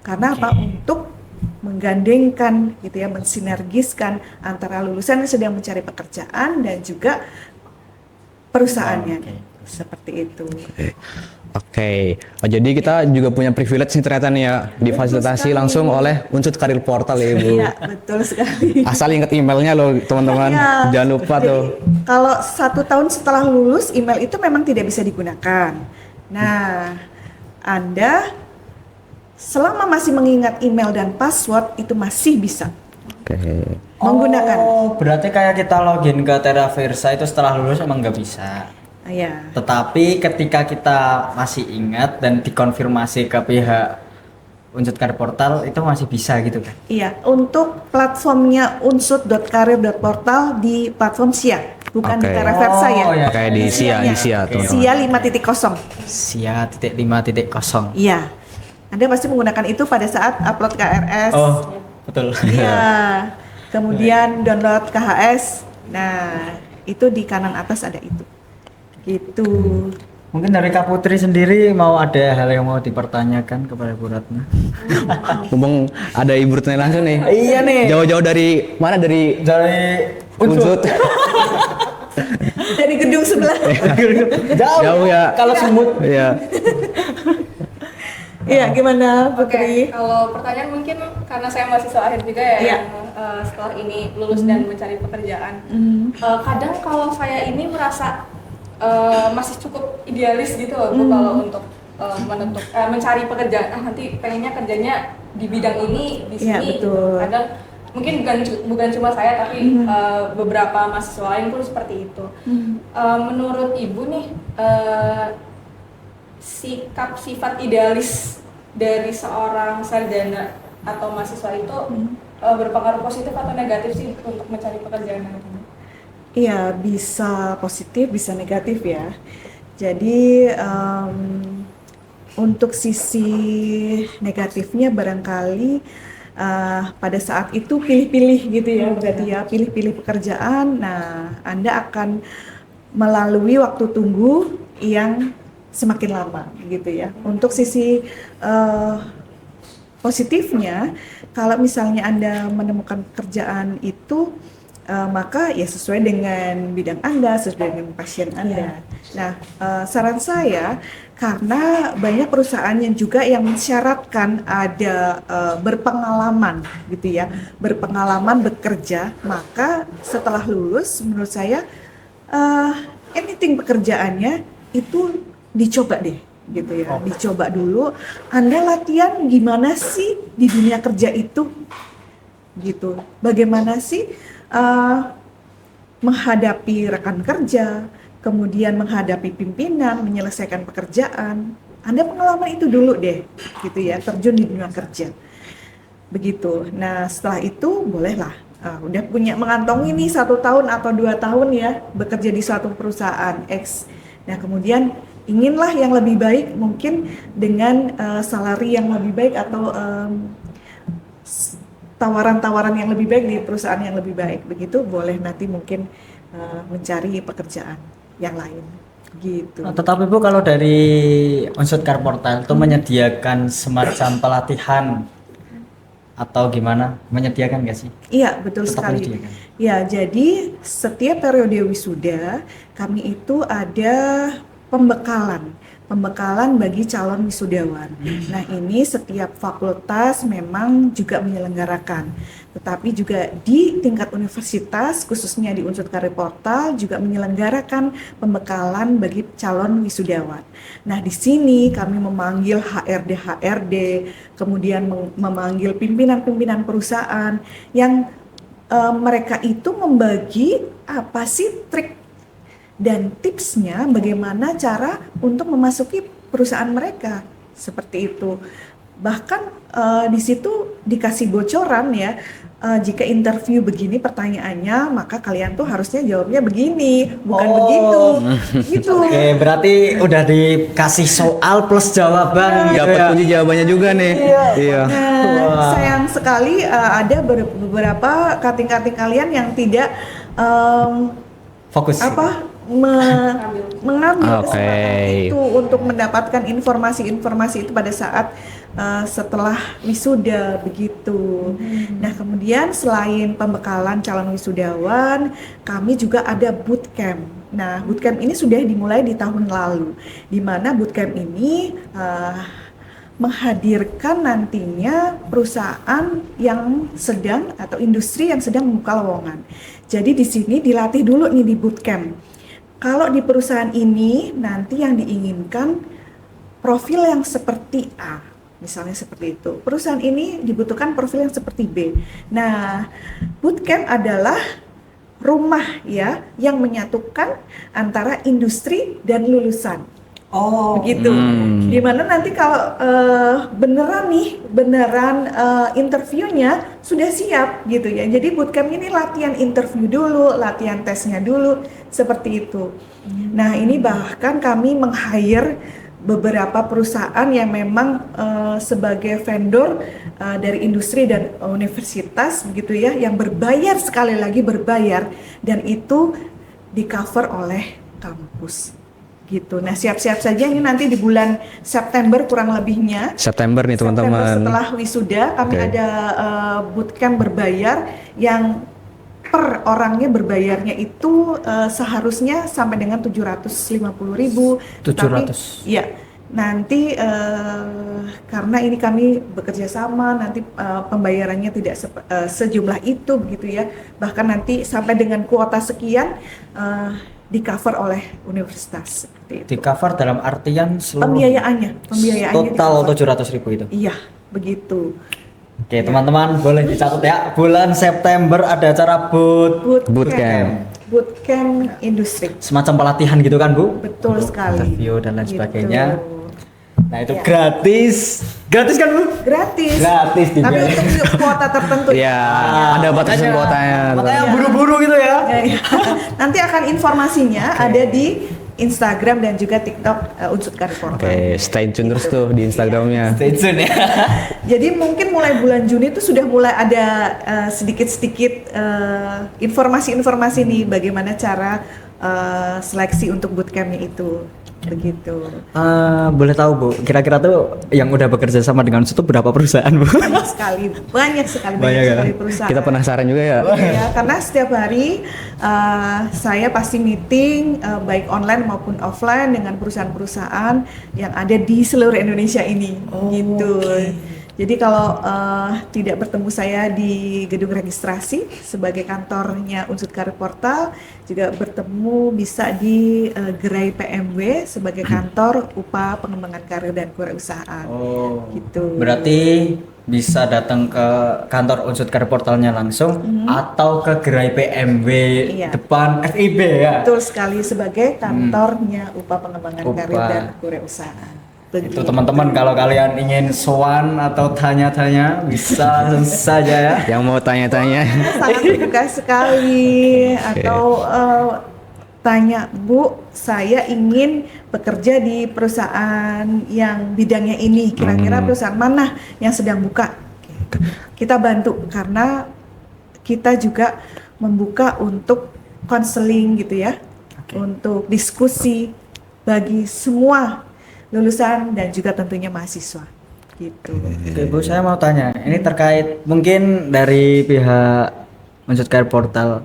Karena apa? Untuk menggandengkan gitu ya, mensinergiskan antara lulusan yang sedang mencari pekerjaan dan juga perusahaannya. Seperti itu. Oke. Oh, jadi kita juga punya privilege nih ternyata nih ya, difasilitasi sekali. langsung oleh Unsut Karir Portal ya Ibu. Iya, betul sekali. Asal ingat emailnya loh teman-teman, Ya, jangan lupa jadi, tuh. kalau 1 tahun setelah lulus, email itu memang tidak bisa digunakan. Nah, Anda selama masih mengingat email dan password itu masih bisa Oke. menggunakan. Oh, berarti kayak kita login ke Teraversa itu setelah lulus emang nggak bisa. Ya, Tetapi ketika kita masih ingat dan dikonfirmasi ke pihak Unsut Karir Portal itu masih bisa gitu kan? iya. Untuk platformnya unsut.karir.portal di platform SIA, bukan di Oke. Teraversa ya. Oh, ya. Oke, di SIA, teman-teman. SIA 5.0. SIA.5.0. Iya. Anda pasti menggunakan itu pada saat upload KRS. Oh, betul. Iya. Kemudian download KHS. Nah, itu di kanan atas ada itu. Gitu. Mungkin dari Kak Putri sendiri mau ada hal yang mau dipertanyakan kepada Bu Ratna? Mumpung ada Ibu Ratna langsung nih. Iya nih. Jauh-jauh dari mana? Dari Dari Unsut. Dari gedung sebelah. Jauh ya. Kalau semut. Iya. Iya, gimana Oke, Putri? kalau pertanyaan mungkin karena saya mahasiswa akhir juga ya, Iya. yang setelah ini lulus dan mencari pekerjaan. Kadang kalau saya ini merasa masih cukup idealis gitu loh Bu, kalau untuk mencari pekerjaan. Nanti pengennya kerjanya di bidang ini, di Iya, sini. betul. Kadang mungkin bukan cuma saya, tapi beberapa mahasiswa lain pun seperti itu. Menurut Ibu nih, sikap sifat idealis dari seorang sarjana atau mahasiswa itu berpengaruh positif atau negatif sih untuk mencari pekerjaan nantinya? Iya, bisa positif, bisa negatif ya. Jadi untuk sisi negatifnya barangkali pada saat itu pilih-pilih gitu ya, berarti ya pilih-pilih pekerjaan. Nah, Anda akan melalui waktu tunggu yang semakin lama gitu ya. Untuk sisi positifnya, kalau misalnya Anda menemukan pekerjaan itu maka ya sesuai dengan bidang Anda, sesuai dengan passion Anda. Nah, saran saya, karena banyak perusahaan yang juga yang mensyaratkan ada berpengalaman gitu ya, berpengalaman bekerja, maka setelah lulus menurut saya anything pekerjaannya itu dicoba deh gitu ya, dicoba dulu. Anda latihan gimana sih di dunia kerja itu gitu, bagaimana sih menghadapi rekan kerja, kemudian menghadapi pimpinan, menyelesaikan pekerjaan. Anda pengalaman itu dulu deh gitu ya, terjun di dunia kerja begitu. Nah setelah itu bolehlah udah punya mengantongi nih 1 tahun atau 2 tahun ya bekerja di suatu perusahaan X. Nah kemudian inginlah yang lebih baik, mungkin dengan salary yang lebih baik atau tawaran-tawaran yang lebih baik di perusahaan yang lebih baik, begitu boleh nanti mungkin mencari pekerjaan yang lain gitu. Tetapi Bu, kalau dari Unsur Karportal itu menyediakan semacam pelatihan atau gimana? Menyediakan nggak sih? Iya, betul Tetap sekali. menyediakan. Ya, jadi setiap periode wisuda kami itu ada pembekalan bagi calon wisudawan. Nah, ini setiap fakultas memang juga menyelenggarakan. Tetapi juga di tingkat universitas, khususnya di Unsur Karportal juga menyelenggarakan pembekalan bagi calon wisudawan. Nah, di sini kami memanggil HRD, kemudian memanggil pimpinan-pimpinan perusahaan yang mereka itu membagi apa sih trik dan tipsnya bagaimana cara untuk memasuki perusahaan mereka, seperti itu. Bahkan di situ dikasih bocoran ya, jika interview begini pertanyaannya, maka kalian tuh harusnya jawabnya begini, bukan begitu. Gitu. Oke, berarti udah dikasih soal plus jawaban gitu Dapat ya. kunci jawabannya juga nih. Iya. Nah, sayang sekali ada beberapa kating-kating kalian yang tidak Fokus. mengambil Oke. kesempatan itu untuk mendapatkan informasi-informasi itu pada saat setelah wisuda begitu. Nah, kemudian selain pembekalan calon wisudawan, kami juga ada bootcamp. Nah, bootcamp ini sudah dimulai di tahun lalu, di mana bootcamp ini menghadirkan nantinya perusahaan yang sedang atau industri yang sedang membuka lowongan. Jadi di sini dilatih dulu nih di bootcamp. Kalau di perusahaan ini nanti yang diinginkan profil yang seperti A, misalnya seperti itu. Perusahaan ini dibutuhkan profil yang seperti B. Nah, bootcamp adalah rumah ya yang menyatukan antara industri dan lulusan. Oh, Begitu. Dimana nanti kalau beneran interviewnya sudah siap gitu ya. Jadi bootcamp ini latihan interview dulu, latihan tesnya dulu, seperti itu. Nah, ini bahkan kami meng-hire beberapa perusahaan yang memang sebagai vendor dari industri dan universitas begitu ya, yang berbayar, sekali lagi berbayar, dan itu di cover oleh kampus gitu. Nah, siap-siap saja ini nanti di bulan September kurang lebihnya. September nih September teman-teman. setelah wisuda kami Oke. ada bootcamp berbayar yang per orangnya berbayarnya itu seharusnya sampai dengan 750.000. 700. Iya, nanti karena ini kami bekerja sama, nanti pembayarannya tidak sejumlah itu begitu ya. Bahkan nanti sampai dengan kuota sekian di cover oleh universitas. Seperti itu. Di cover dalam artian seluruh Pembiayaannya total di cover. 700.000 itu. Iya, begitu. Oke, teman-teman boleh dicatat ya. Bulan September ada acara Bootcamp. Bootcamp industri. semacam pelatihan gitu kan, Bu? Betul Untuk sekali. interview dan lain Gitu. sebagainya. Nah, itu Ya. gratis. Gratis kan, Bu? Gratis. Gratis Tapi dibayar. untuk kuota tertentu. Iya, ada batasan kuotanya. Makanya Iya. buru-buru gitu ya. Ya, ya. Nanti akan informasinya ada di Instagram dan juga TikTok Unsut Karir Portal. Oke, stay tune terus tuh di Instagramnya. Stay tune ya. Jadi mungkin mulai bulan Juni itu sudah mulai ada sedikit-sedikit informasi-informasi nih bagaimana cara seleksi untuk bootcampnya itu. Begitu. Boleh tahu, Bu, kira-kira tuh yang udah bekerja sama dengan Unsut tuh berapa perusahaan, Bu? Banyak sekali Banyak ya? perusahaan. Kita penasaran juga ya. Ya, karena setiap hari saya pasti meeting baik online maupun offline dengan perusahaan-perusahaan yang ada di seluruh Indonesia ini, gitu. Jadi kalau tidak bertemu saya di gedung registrasi sebagai kantornya Unsut Karir Portal, juga bertemu bisa di Gerai PMW sebagai kantor UPA Pengembangan Karir dan Kewirausahaan. Oh. Gitu. Berarti bisa datang ke kantor Unsut Karir Portalnya langsung atau ke Gerai PMW Iya. depan FIB ya. Betul sekali sebagai kantornya UPA Pengembangan Karir UPA. dan Kewirausahaan. Itu teman-teman kalau kalian ingin sowan atau tanya-tanya bisa langsung saja ya. Yang mau tanya-tanya. Sangat terbuka sekali. Atau tanya, Bu, saya ingin bekerja di perusahaan yang bidangnya ini. Kira-kira perusahaan mana yang sedang buka? Kita bantu karena kita juga membuka untuk konseling gitu ya, untuk diskusi bagi semua lulusan dan juga tentunya mahasiswa gitu. Oke, Bu, saya mau tanya. Ini terkait mungkin dari pihak Unsut Karir Portal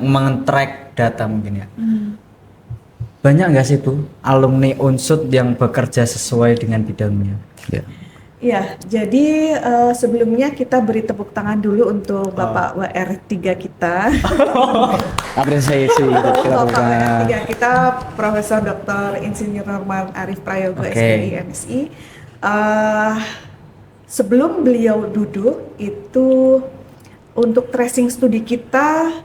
meng-track data mungkin ya. Banyak nggak sih, Bu, alumni Unsut yang bekerja sesuai dengan bidangnya? Ya. Iya, jadi sebelumnya kita beri tepuk tangan dulu untuk Bapak WR3 kita. Apresiasi gitu. Bapak WR3 kita Profesor Dr. Insinyur Norman Arif Prayogo Oke. SPI MSI. Sebelum beliau duduk itu untuk tracing studi kita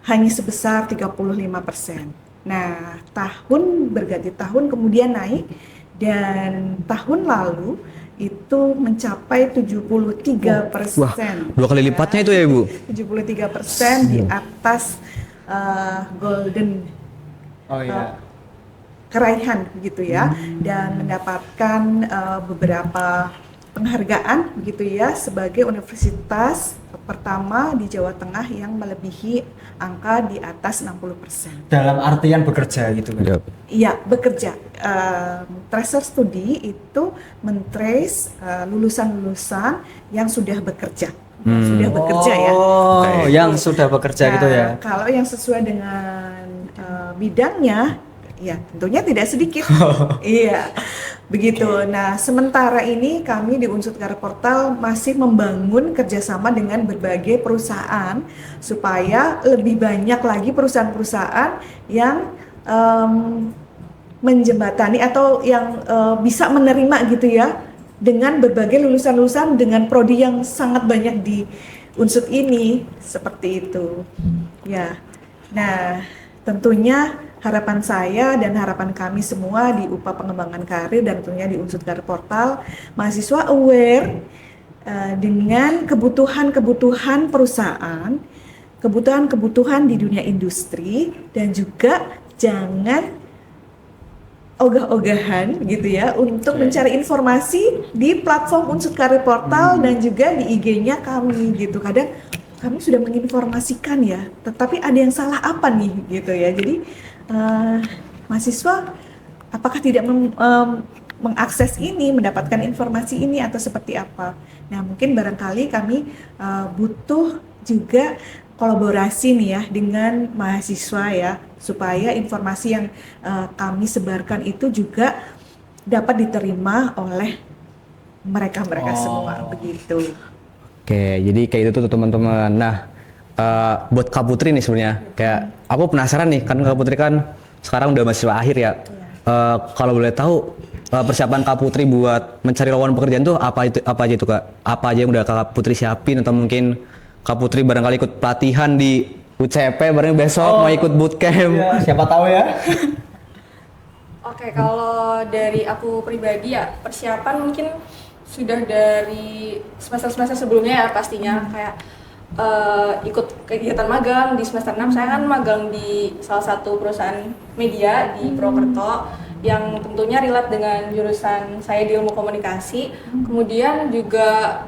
hanya sebesar 35%. Nah, tahun berganti tahun kemudian naik dan tahun lalu itu mencapai 73%. Dua kali lipatnya itu ya, Bu? 73% di atas golden Oh iya. keraihan begitu ya, dan mendapatkan beberapa penghargaan begitu ya sebagai universitas pertama di Jawa Tengah yang melebihi angka di atas 60%. Dalam artian bekerja gitu kan. Iya, bekerja. Tracer studi itu men-trace lulusan-lulusan yang sudah bekerja. Yang sudah bekerja ya. Oh, yang sudah bekerja Nah, gitu ya. Kalau yang sesuai dengan bidangnya, ya tentunya tidak sedikit. Iya, begitu. Nah, sementara ini kami di Unsut Karir Portal masih membangun kerjasama dengan berbagai perusahaan supaya lebih banyak lagi perusahaan-perusahaan yang menjembatani atau yang bisa menerima gitu ya dengan berbagai lulusan-lulusan dengan prodi yang sangat banyak di Unsut ini, seperti itu. Ya. Nah, tentunya harapan saya dan harapan kami semua di UPA Pengembangan Karir dan tentunya di Unsut Karir Portal, mahasiswa aware dengan kebutuhan-kebutuhan perusahaan, kebutuhan-kebutuhan di dunia industri, dan juga jangan ogah-ogahan gitu ya untuk mencari informasi di platform Unsut Karir Portal dan juga di IG-nya kami gitu. Kadang kami sudah menginformasikan ya, tetapi ada yang salah apa nih gitu ya. Jadi mahasiswa apakah tidak mengakses ini, mendapatkan informasi ini atau seperti apa? Nah, mungkin barangkali kami butuh juga kolaborasi nih ya dengan mahasiswa ya, supaya informasi yang kami sebarkan itu juga dapat diterima oleh mereka-mereka semua begitu. Oke, jadi kayak itu tuh teman-teman. Nah, buat Kak Putri nih sebenarnya, kayak aku penasaran nih, kan Kak Putri kan sekarang udah mahasiswa akhir ya. Kalau boleh tahu persiapan Kak Putri buat mencari lowongan pekerjaan tuh apa aja itu Kak? Apa aja yang udah Kak Putri siapin, atau mungkin Kak Putri barangkali ikut pelatihan di UCP bareng besok mau ikut bootcamp. Ya, siapa tahu ya. Oke, kalau dari aku pribadi ya, persiapan mungkin sudah dari semester-semester sebelumnya ya pastinya, kayak ikut kegiatan magang di semester 6. Saya kan magang di salah satu perusahaan media di Purwokerto yang tentunya relate dengan jurusan saya di ilmu komunikasi. Kemudian juga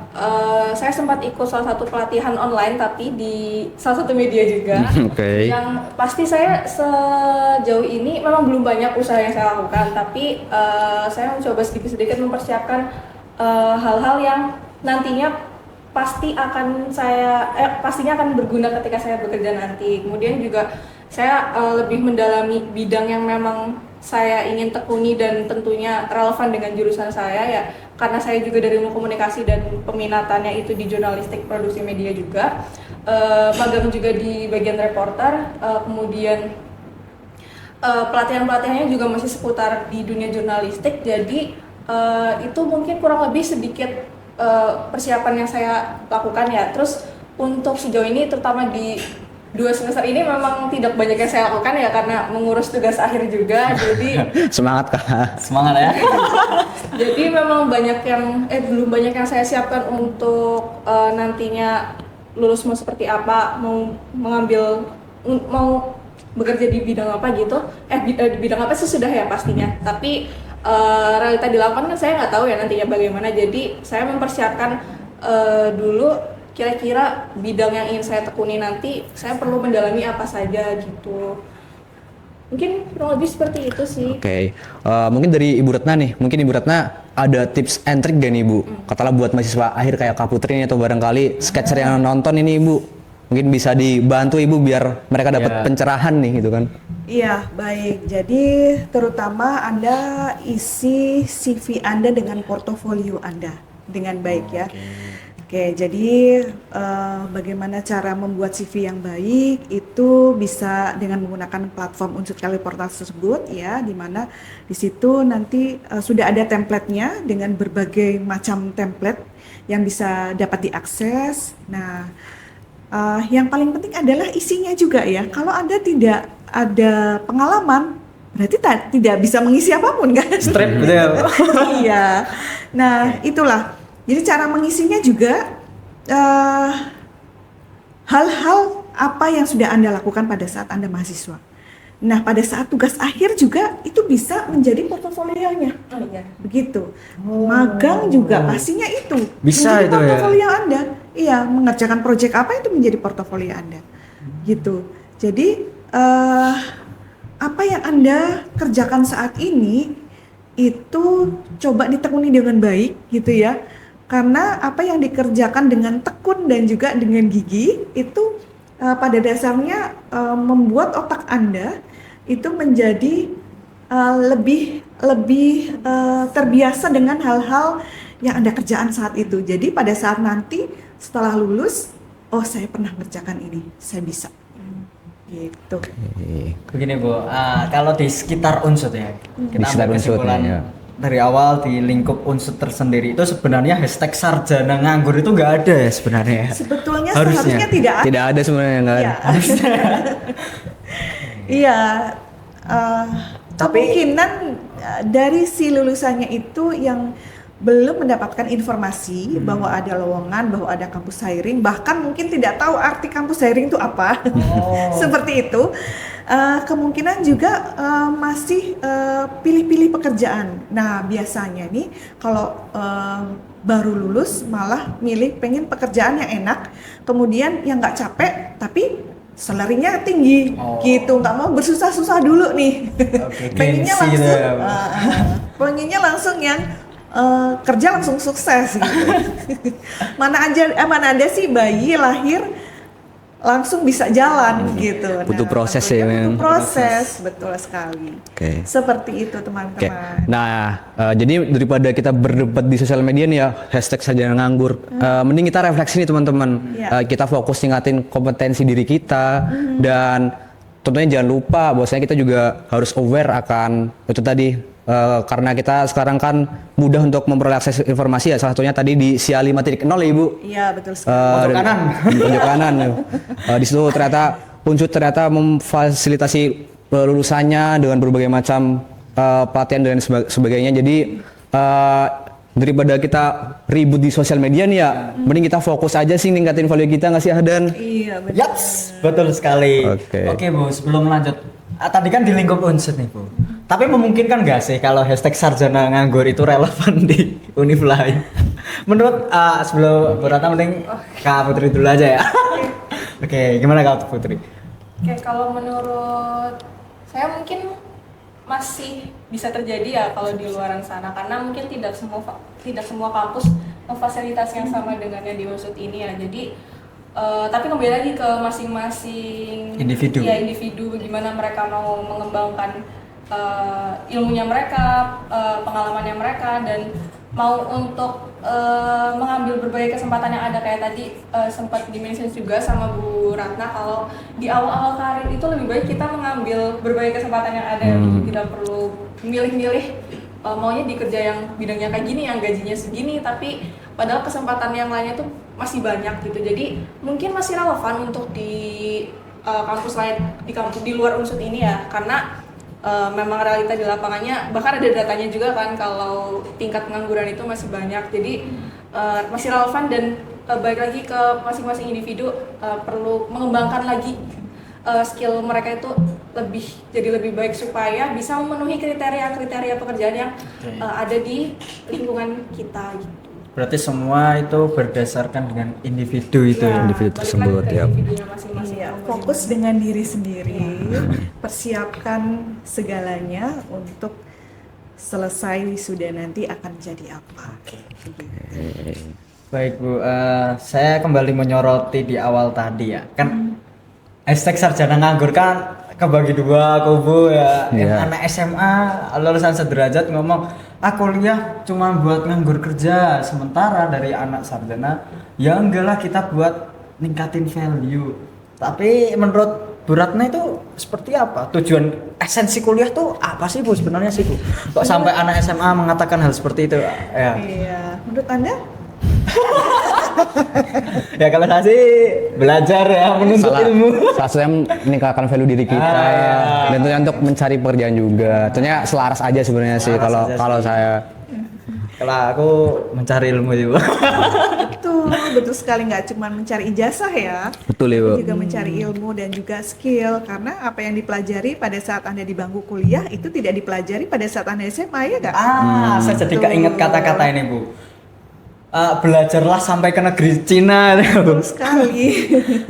saya sempat ikut salah satu pelatihan online tapi di salah satu media juga. Oke. Yang pasti saya sejauh ini memang belum banyak usaha yang saya lakukan, tapi saya mencoba sedikit-sedikit mempersiapkan hal-hal yang nantinya pastinya akan berguna ketika saya bekerja nanti. Kemudian juga saya lebih mendalami bidang yang memang saya ingin tekuni dan tentunya relevan dengan jurusan saya ya, karena saya juga dari ilmu komunikasi dan peminatannya itu di jurnalistik produksi media juga. Magang juga di bagian reporter, kemudian pelatihan-pelatihannya juga masih seputar di dunia jurnalistik. Jadi itu mungkin kurang lebih sedikit persiapan yang saya lakukan ya. Terus untuk sejauh ini terutama di 2 semester ini memang tidak banyak yang saya lakukan ya, karena mengurus tugas akhir juga. Jadi Semangat Kak. Semangat ya. jadi memang belum banyak yang saya siapkan untuk nantinya lulus mau seperti apa, mau bekerja di bidang apa gitu. Di bidang apa sih sudah ya pastinya. Tapi realita di lapangan kan saya nggak tahu ya nantinya bagaimana. Jadi saya mempersiapkan dulu kira-kira bidang yang ingin saya tekuni nanti saya perlu mendalami apa saja gitu. Mungkin kurang lebih seperti itu sih. Oke. Mungkin dari Ibu Retna nih, mungkin Ibu Retna ada tips and trick gak nih Ibu? Katakanlah buat mahasiswa akhir kayak Kak Putri ini, atau barangkali sketcher yang nonton ini Ibu, mungkin bisa dibantu Ibu biar mereka dapat pencerahan nih gitu kan? Iya, baik. Jadi terutama Anda isi CV Anda dengan portofolio Anda dengan baik ya. Oke, jadi bagaimana cara membuat CV yang baik itu bisa dengan menggunakan platform Unsur Karir Portal tersebut ya, di mana di situ nanti sudah ada template-nya dengan berbagai macam template yang bisa dapat diakses. Nah, yang paling penting adalah isinya juga ya. Kalau Anda tidak ada pengalaman, berarti tidak bisa mengisi apapun kan? Strip gitu ya. Iya. Nah, itulah. Jadi cara mengisinya juga hal-hal apa yang sudah Anda lakukan pada saat Anda mahasiswa. Nah, pada saat tugas akhir juga itu bisa menjadi portofolionya. Oh iya. Begitu. Magang juga pastinya itu Bisa menjadi itu ya? portofolio Anda. Iya, mengerjakan proyek apa itu menjadi portofolio Anda. Gitu. Jadi apa yang Anda kerjakan saat ini itu coba ditekuni dengan baik gitu ya. Karena apa yang dikerjakan dengan tekun dan juga dengan gigi itu pada dasarnya membuat otak Anda itu menjadi lebih terbiasa dengan hal-hal yang Anda kerjaan saat itu. Jadi pada saat nanti setelah lulus, oh saya pernah mengerjakan ini, saya bisa. Gitu. Begini Bu, kalau di sekitar Unsut ya, Di kita sekitar ambil Unsut, kesimpulan ya. dari awal di lingkup Unsut tersendiri itu sebenarnya hashtag sarjana nganggur itu nggak ada ya sebenarnya. Sebetulnya Harusnya. seharusnya tidak ada. Tidak ada sebenarnya nggak ada. Iya. Tapi- Kemungkinan dari si lulusannya itu yang belum mendapatkan informasi bahwa ada lowongan, bahwa ada kampus hiring, bahkan mungkin tidak tahu arti kampus hiring itu apa. Seperti itu. Kemungkinan juga masih pilih-pilih pekerjaan. Nah, biasanya nih kalau baru lulus malah milih pengen pekerjaan yang enak, kemudian yang nggak capek tapi salary-nya tinggi, gitu. Nggak mau bersusah-susah dulu nih. Pengennya gengsi gitu langsung, ya. pengennya langsung yang kerja langsung sukses gitu. Mana ada sih bayi lahir langsung bisa jalan gitu. Butuh proses tentunya ya, Mem. butuh proses, betul sekali. Oke. Seperti itu Oke. teman-teman. Nah, jadi daripada kita berdebat di sosial media nih ya, hashtag sarjana nganggur, mending kita refleksi nih teman-teman. Iya. Kita fokus tingkatin kompetensi diri kita dan tentunya jangan lupa bahwasanya kita juga harus aware akan itu tadi. Karena kita sekarang kan mudah untuk memperoleh akses informasi ya, salah satunya tadi di SIA 5.0 ya Ibu. Iya, betul sekali. Pojok kanan. Pojok kanan. Di situ ternyata Unsur ternyata memfasilitasi lulusannya dengan berbagai macam pelatihan dan sebagainya. Jadi daripada kita ribut di sosial media nih ya, mending kita fokus aja sih ningkatin value kita nggak sih Ahdan? Iya, betul. Yaps, betul sekali. Oke Bu, sebelum lanjut, tadi kan di lingkup Unsur nih Bu. Tapi memungkinkan nggak sih kalau hashtag sarjana nganggur itu relevan di univ lain? Menurut sebelum berata mending Kak Putri dulu aja ya. Oke, gimana Kak Putri? Oke, kalau menurut saya mungkin masih bisa terjadi ya kalau di luaran sana, karena mungkin tidak semua kampus memfasilitasi yang sama dengan yang di Unsur ini ya. Jadi tapi kembali lagi ke masing-masing Individu. ya, individu bagaimana mereka mau mengembangkan ilmunya mereka, pengalamannya mereka, dan mau untuk mengambil berbagai kesempatan yang ada. Kayak tadi sempat di-mention juga sama Bu Ratna kalau di awal-awal karir itu lebih baik kita mengambil berbagai kesempatan yang ada, tidak perlu milih-milih maunya di kerja yang bidangnya kayak gini, yang gajinya segini, tapi padahal kesempatan yang lainnya tuh masih banyak gitu. Jadi mungkin masih relevan untuk di kampus lain, di luar Unsur ini ya, karena memang realita di lapangannya, bahkan ada datanya juga kan kalau tingkat pengangguran itu masih banyak. Jadi masih relevan, dan balik lagi ke masing-masing individu perlu mengembangkan lagi skill mereka itu jadi lebih baik supaya bisa memenuhi kriteria pekerjaan yang ada di lingkungan kita gitu. Berarti semua itu berdasarkan dengan individu itu ya. Individu tersebut ya. Iya, fokus dengan diri sendiri, persiapkan segalanya untuk selesai wisuda nanti akan jadi apa. Baik Bu, saya kembali menyoroti di awal tadi ya. Kan hashtag sarjana nganggur kan kebagi dua kubu ya. Yang anak SMA lulusan sederajat ngomong, kuliah cuma buat nganggur kerja, sementara dari anak sarjana ya enggak lah, kita buat ningkatin value. Tapi menurut Bu Ratna itu seperti apa? Tujuan esensi kuliah tuh apa sih Bu sebenarnya sih Bu? Kok sampai anak SMA mengatakan hal seperti itu ya? Iya, menurut Anda? Ya kalau saya sih belajar ya, menuntut ilmu. Salah satunya meningkatkan value diri kita ya. Dan tentunya untuk mencari pekerjaan juga. Tentunya selaras aja sebenarnya sih kalau saya. Kalau aku mencari ilmu juga. Betul sekali, nggak cuma mencari ijazah ya. Betul ya Bu. Juga mencari ilmu dan juga skill, karena apa yang dipelajari pada saat Anda di bangku kuliah itu tidak dipelajari pada saat Anda SMA ya nggak? Saya jadi keinget kata-kata ini Bu. Belajarlah sampai ke negeri Cina. Betul sekali.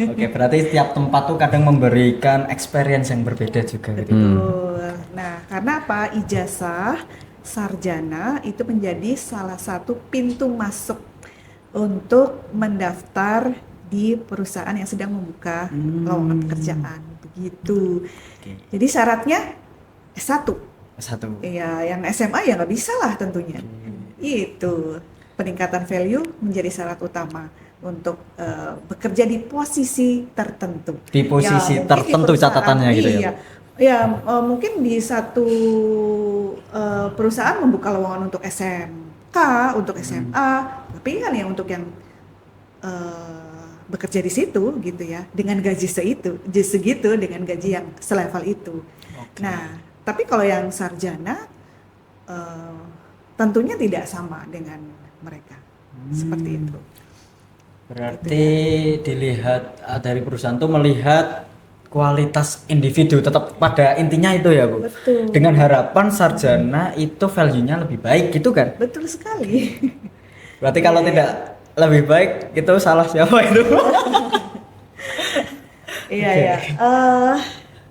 Oke, berarti setiap tempat tuh kadang memberikan experience yang berbeda juga gitu. Betul. Nah, karena apa? Ijazah sarjana itu menjadi salah satu pintu masuk untuk mendaftar di perusahaan yang sedang membuka lowongan pekerjaan. Begitu. Jadi syaratnya S1. Satu. Iya, yang SMA ya nggak bisa lah tentunya. Itu. Peningkatan value menjadi syarat utama untuk bekerja di posisi tertentu. Di posisi mungkin tertentu di perusahaan, catatannya gitu ya. Iya. Ya, mungkin di satu perusahaan membuka lowongan untuk SMK, untuk SMA, tapi kan ya untuk yang bekerja di situ gitu ya, dengan gaji segitu, dengan gaji yang selevel itu. Nah, tapi kalau yang sarjana tentunya tidak sama dengan mereka. Seperti itu. Berarti dilihat dari perusahaan tuh melihat kualitas individu, tetap pada intinya itu ya Bu. Betul. Dengan harapan sarjana itu value-nya lebih baik gitu kan. Betul sekali. Berarti kalau tidak lebih baik itu salah siapa itu? Iya ya.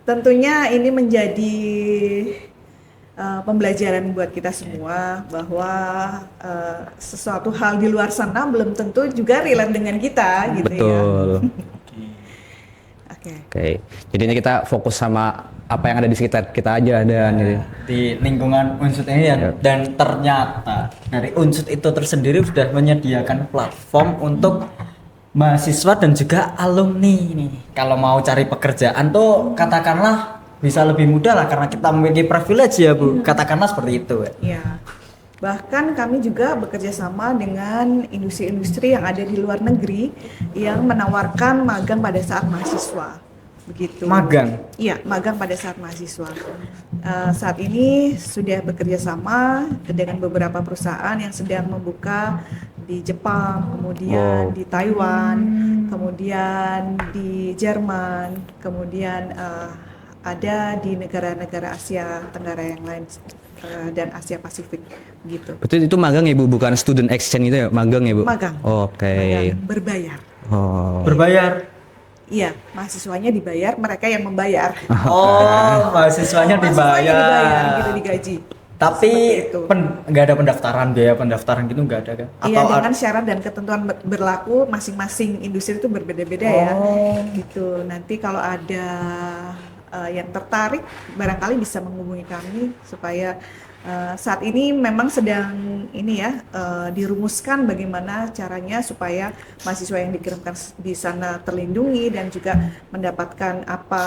Tentunya ini menjadi pembelajaran buat kita semua bahwa sesuatu hal di luar sana belum tentu juga relate dengan kita gitu ya. Betul. Oke. Jadi ini kita fokus sama apa yang ada di sekitar kita aja dan gitu. Di lingkungan Unsud ini ya. Dan ternyata dari Unsud itu tersendiri sudah menyediakan platform untuk mahasiswa dan juga alumni nih. Kalau mau cari pekerjaan tuh katakanlah bisa lebih mudah lah karena kita memiliki privilege ya Bu. Katakanlah seperti itu. Ya. Bahkan kami juga bekerja sama dengan industri-industri yang ada di luar negeri yang menawarkan magang pada saat mahasiswa. Begitu. Magang. Iya, magang pada saat mahasiswa. Saat ini sudah bekerja sama dengan beberapa perusahaan yang sedang membuka di Jepang, kemudian di Taiwan, kemudian di Jerman, kemudian ada di negara-negara Asia Tenggara yang lain dan Asia Pasifik gitu. Betul itu magang ya Bu, bukan student exchange itu ya, magang ya Bu? Magang. Oke. Magang berbayar. Oh. Berbayar. Iya, mahasiswanya dibayar, mereka yang membayar. Oh, mahasiswanya dibayar. Dibayar, gitu digaji. Tapi Seperti itu. nggak ada pendaftaran, biaya pendaftaran gitu nggak ada kan? Iya, Atau dengan syarat dan ketentuan berlaku masing-masing industri itu berbeda-beda ya. Gitu. Nanti kalau ada yang tertarik, barangkali bisa menghubungi kami supaya saat ini memang sedang ini ya dirumuskan bagaimana caranya supaya mahasiswa yang dikirimkan di sana terlindungi dan juga mendapatkan apa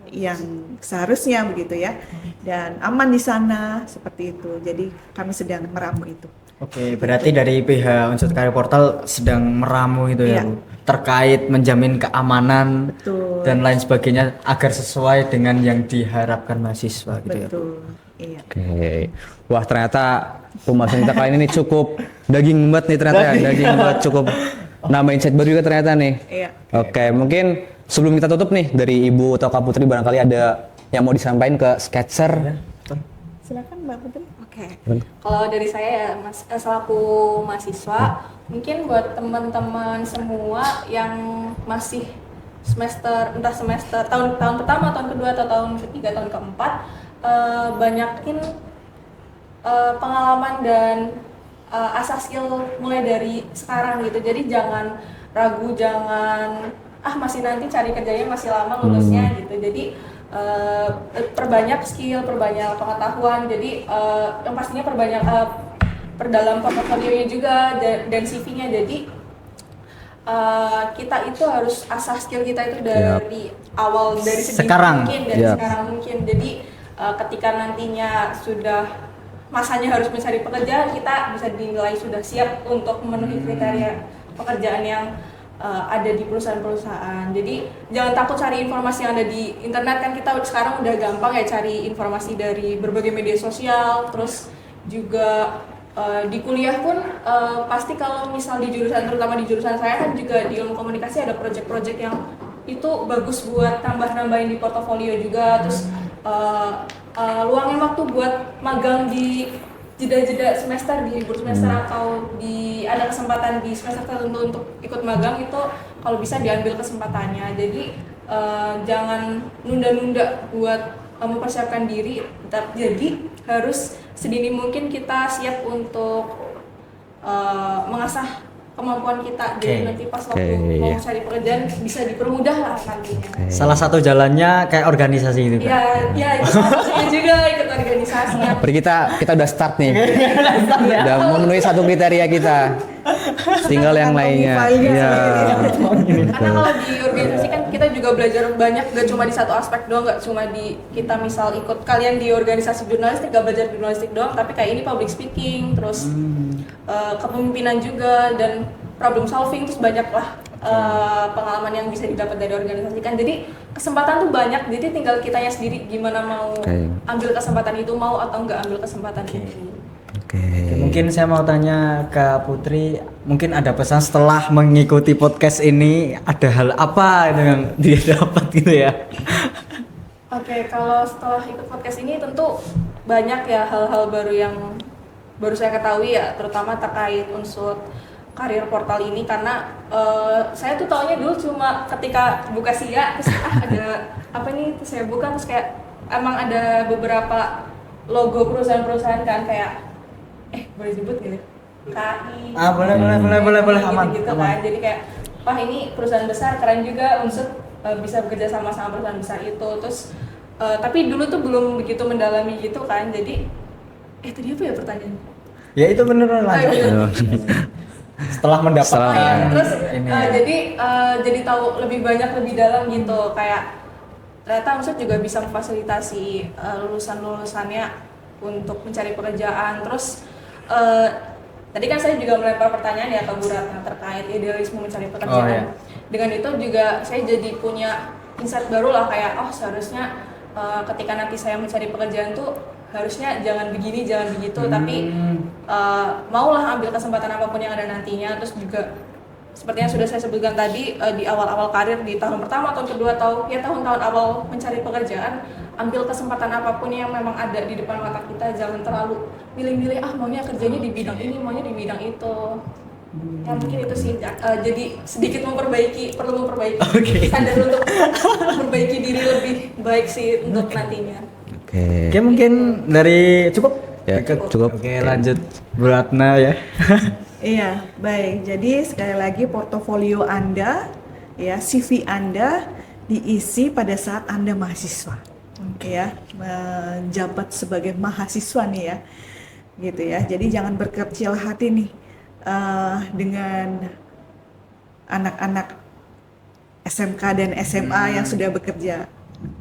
yang seharusnya begitu ya, dan aman di sana seperti itu. Jadi kami sedang meramu itu. Oke, berarti dari pihak Unsud Career Portal sedang meramu itu ya Iya. Bu, terkait menjamin keamanan Betul. dan lain sebagainya agar sesuai dengan yang diharapkan mahasiswa gitu ya Bu. Betul. Iya. Oke. Wah, ternyata pembahasan kita kali ini cukup daging banget nih ternyata ya. Daging banget, cukup nambah insight baru juga ternyata nih. Iya. Oke, mungkin sebelum kita tutup nih dari Ibu atau Kak Putri barangkali ada yang mau disampaikan ke Sketcher. Silakan Mbak Putri. Oke. Kalau dari saya ya selaku mahasiswa, mungkin buat teman-teman semua yang masih semester entah semester tahun pertama, tahun kedua atau tahun ketiga, tahun keempat, banyakin pengalaman dan asah skill mulai dari sekarang gitu. Jadi jangan ragu, jangan masih nanti cari kerjanya masih lama lulusnya gitu. Jadi perbanyak skill, perbanyak pengetahuan. Jadi yang pastinya perdalam portofolionya juga dan CV-nya. Jadi kita itu harus asah skill kita itu dari awal, dari sedini Sekarang. mungkin, dari sekarang mungkin. Jadi ketika nantinya sudah masanya harus mencari pekerjaan, kita bisa dinilai sudah siap untuk memenuhi kriteria pekerjaan yang ada di perusahaan-perusahaan. Jadi jangan takut cari informasi yang ada di internet, kan kita sekarang udah gampang ya cari informasi dari berbagai media sosial. Terus juga di kuliah pun pasti kalau misal di jurusan, terutama di jurusan saya kan juga di ilmu komunikasi ada project-project yang itu bagus buat nambahin di portofolio juga. Terus luangin waktu buat magang di jeda-jeda semester, di libur semester atau ada kesempatan di semester tertentu untuk ikut magang, itu kalau bisa diambil kesempatannya. Jadi jangan nunda-nunda buat mempersiapkan diri. Jadi harus sedini mungkin kita siap untuk mengasah kemampuan kita. Jadi nanti pas waktu mau cari pekerjaan bisa dipermudah lah nantinya. Salah satu jalannya kayak organisasi gitu kan. Ya itu salah satunya juga ikut organisasi. Berarti kita udah start nih. Udah memenuhi satu kriteria kita. Tinggal yang lainnya. Iya. Karena kalau di organisasi kan kita juga belajar banyak, gak cuma di satu aspek doang, gak cuma di kita misal ikut kalian di organisasi jurnalistik gak belajar jurnalistik doang, tapi kayak ini public speaking, terus kepemimpinan juga, dan problem solving, terus banyaklah pengalaman yang bisa didapat dari organisasi kan. Jadi kesempatan tuh banyak, jadi tinggal kitanya sendiri gimana mau ambil kesempatan itu, mau atau enggak ambil kesempatan itu. Oke. Mungkin saya mau tanya ke Putri, mungkin ada pesan setelah mengikuti podcast ini, ada hal apa yang dia dapat gitu ya? Oke, kalau setelah ikut podcast ini tentu banyak ya hal-hal baru yang baru saya ketahui ya, terutama terkait Unsud Career Portal ini, karena saya tuh taunya dulu cuma ketika buka SIA terus ada apa nih, terus saya buka terus kayak emang ada beberapa logo perusahaan-perusahaan kan, kayak boleh sebut gitu, KI, Boleh, aman, gitu aman. kan. Jadi kayak wah ini perusahaan besar keren juga Unsur bisa bekerja sama perusahaan besar itu. Terus tapi dulu tuh belum begitu mendalami gitu kan, jadi tadi apa ya pertanyaannya? Ya itu beneran lanjut. Setelah mendapatkan Terus ini. jadi tahu lebih banyak lebih dalam gitu, kayak ternyata Unsur juga bisa memfasilitasi lulusan-lulusannya untuk mencari pekerjaan. Terus tadi kan saya juga melempar pertanyaan ya ke Bu Ratna terkait idealisme mencari pekerjaan. Oh, iya. Dengan itu juga saya jadi punya insight baru lah, kayak seharusnya ketika nanti saya mencari pekerjaan tuh harusnya jangan begini, jangan begitu, tapi maulah ambil kesempatan apapun yang ada nantinya. Terus juga seperti yang sudah saya sebutkan tadi, di awal-awal karir, di tahun pertama, tahun kedua, atau ya tahun-tahun awal mencari pekerjaan, ambil kesempatan apapun yang memang ada di depan mata kita, jangan terlalu milih-milih maunya kerjanya di bidang ini, maunya di bidang itu. Ya mungkin itu sih, jadi sedikit perlu memperbaiki standar untuk memperbaiki diri lebih baik sih untuk nantinya. Oke. Oke, mungkin dari cukup. Ya, cukup. Oke, lanjut Bu Ratna ya. Iya, baik. Jadi sekali lagi portofolio Anda, ya CV Anda diisi pada saat Anda mahasiswa, ya, menjabat sebagai mahasiswa nih ya, gitu ya. Jadi jangan berkecil hati nih dengan anak-anak SMK dan SMA yang sudah bekerja.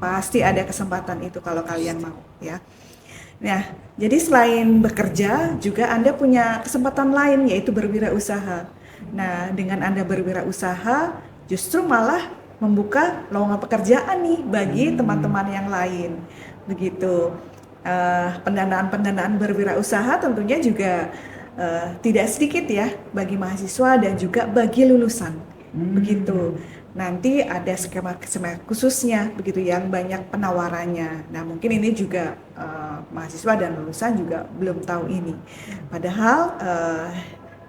Pasti ada kesempatan itu kalau kalian mau, ya. Nah, jadi selain bekerja, juga Anda punya kesempatan lain, yaitu berwirausaha. Nah, dengan Anda berwirausaha, justru malah membuka lowongan pekerjaan nih bagi teman-teman yang lain. Begitu. Pendanaan berwirausaha tentunya juga tidak sedikit ya bagi mahasiswa dan juga bagi lulusan. Begitu. Nanti ada skema khususnya begitu yang banyak penawarannya. Nah, mungkin ini juga mahasiswa dan lulusan juga belum tahu ini. Padahal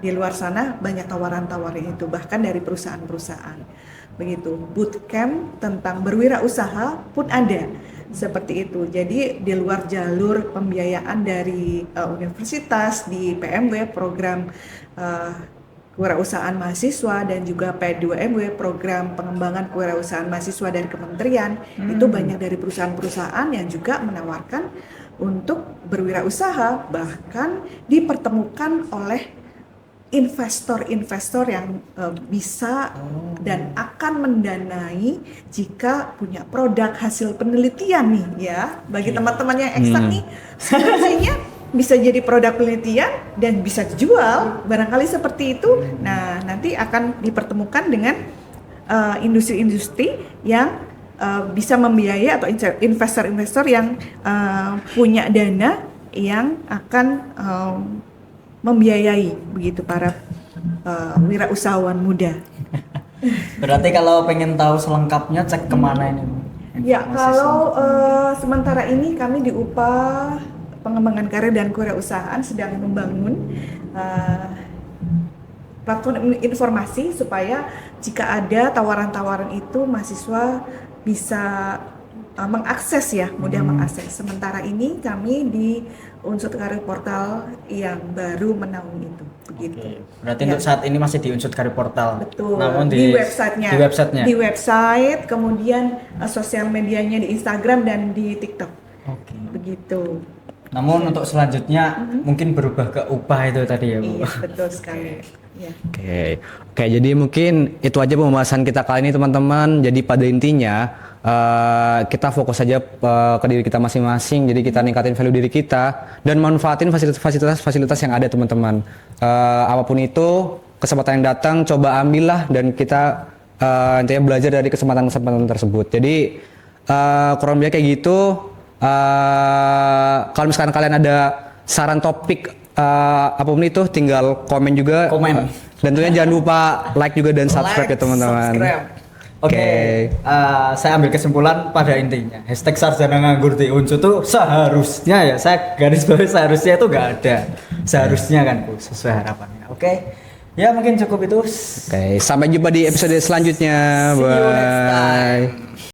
di luar sana banyak tawaran-tawaran itu, bahkan dari perusahaan-perusahaan. Begitu. Bootcamp tentang berwirausaha pun ada. Seperti itu. Jadi di luar jalur pembiayaan dari universitas, di PMW program kewirausahaan mahasiswa dan juga P2MW program pengembangan kewirausahaan mahasiswa dari kementerian, itu banyak dari perusahaan-perusahaan yang juga menawarkan untuk berwirausaha, bahkan dipertemukan oleh investor-investor yang bisa dan akan mendanai jika punya produk hasil penelitian nih ya. Bagi teman-teman yang eksak nih, sebenarnya bisa jadi produk penelitian dan bisa dijual, barangkali seperti itu. Nah, nanti akan dipertemukan dengan industri-industri yang bisa membiayai atau investor-investor yang punya dana yang akan membiayai begitu para wirausahawan muda. Berarti kalau pengen tahu selengkapnya cek kemana ini? Ya, kalau sementara ini kami di UPA Pengembangan Karir dan Kewirausahaan sedang membangun platform informasi supaya jika ada tawaran-tawaran itu mahasiswa bisa mengakses ya, mudah mengakses. Sementara ini kami di Unsur Karir Portal yang baru menaungi itu, begitu. Berarti Ya. untuk saat ini masih di Unsur Karir Portal. Betul. Namun di websitenya. Di websitenya. Di website, kemudian sosial medianya di Instagram dan di TikTok. Oke. Begitu. Namun untuk selanjutnya mungkin berubah ke upah itu tadi ya Bu. Iya, betul sekali. Ya. Oke, jadi mungkin itu aja pembahasan kita kali ini teman-teman. Jadi pada intinya kita fokus saja ke diri kita masing-masing. Jadi kita ningkatin value diri kita dan manfaatin fasilitas yang ada teman-teman. Apapun itu kesempatan yang datang coba ambillah dan kita intinya belajar dari kesempatan-kesempatan tersebut. Jadi kurang lebih kayak gitu. Kalau misalkan kalian ada saran topik apapun itu tinggal komen juga. Komen. Dan tentunya jangan lupa like juga dan subscribe ya teman-teman. Oke, saya ambil kesimpulan pada intinya #sarjana nganggur di Unsur tuh seharusnya ya, saya garis bawah seharusnya itu nggak ada, seharusnya kan Bu, sesuai harapannya. Oke, ya mungkin cukup itu. Oke, sampai jumpa di episode selanjutnya. See you next Bye. time.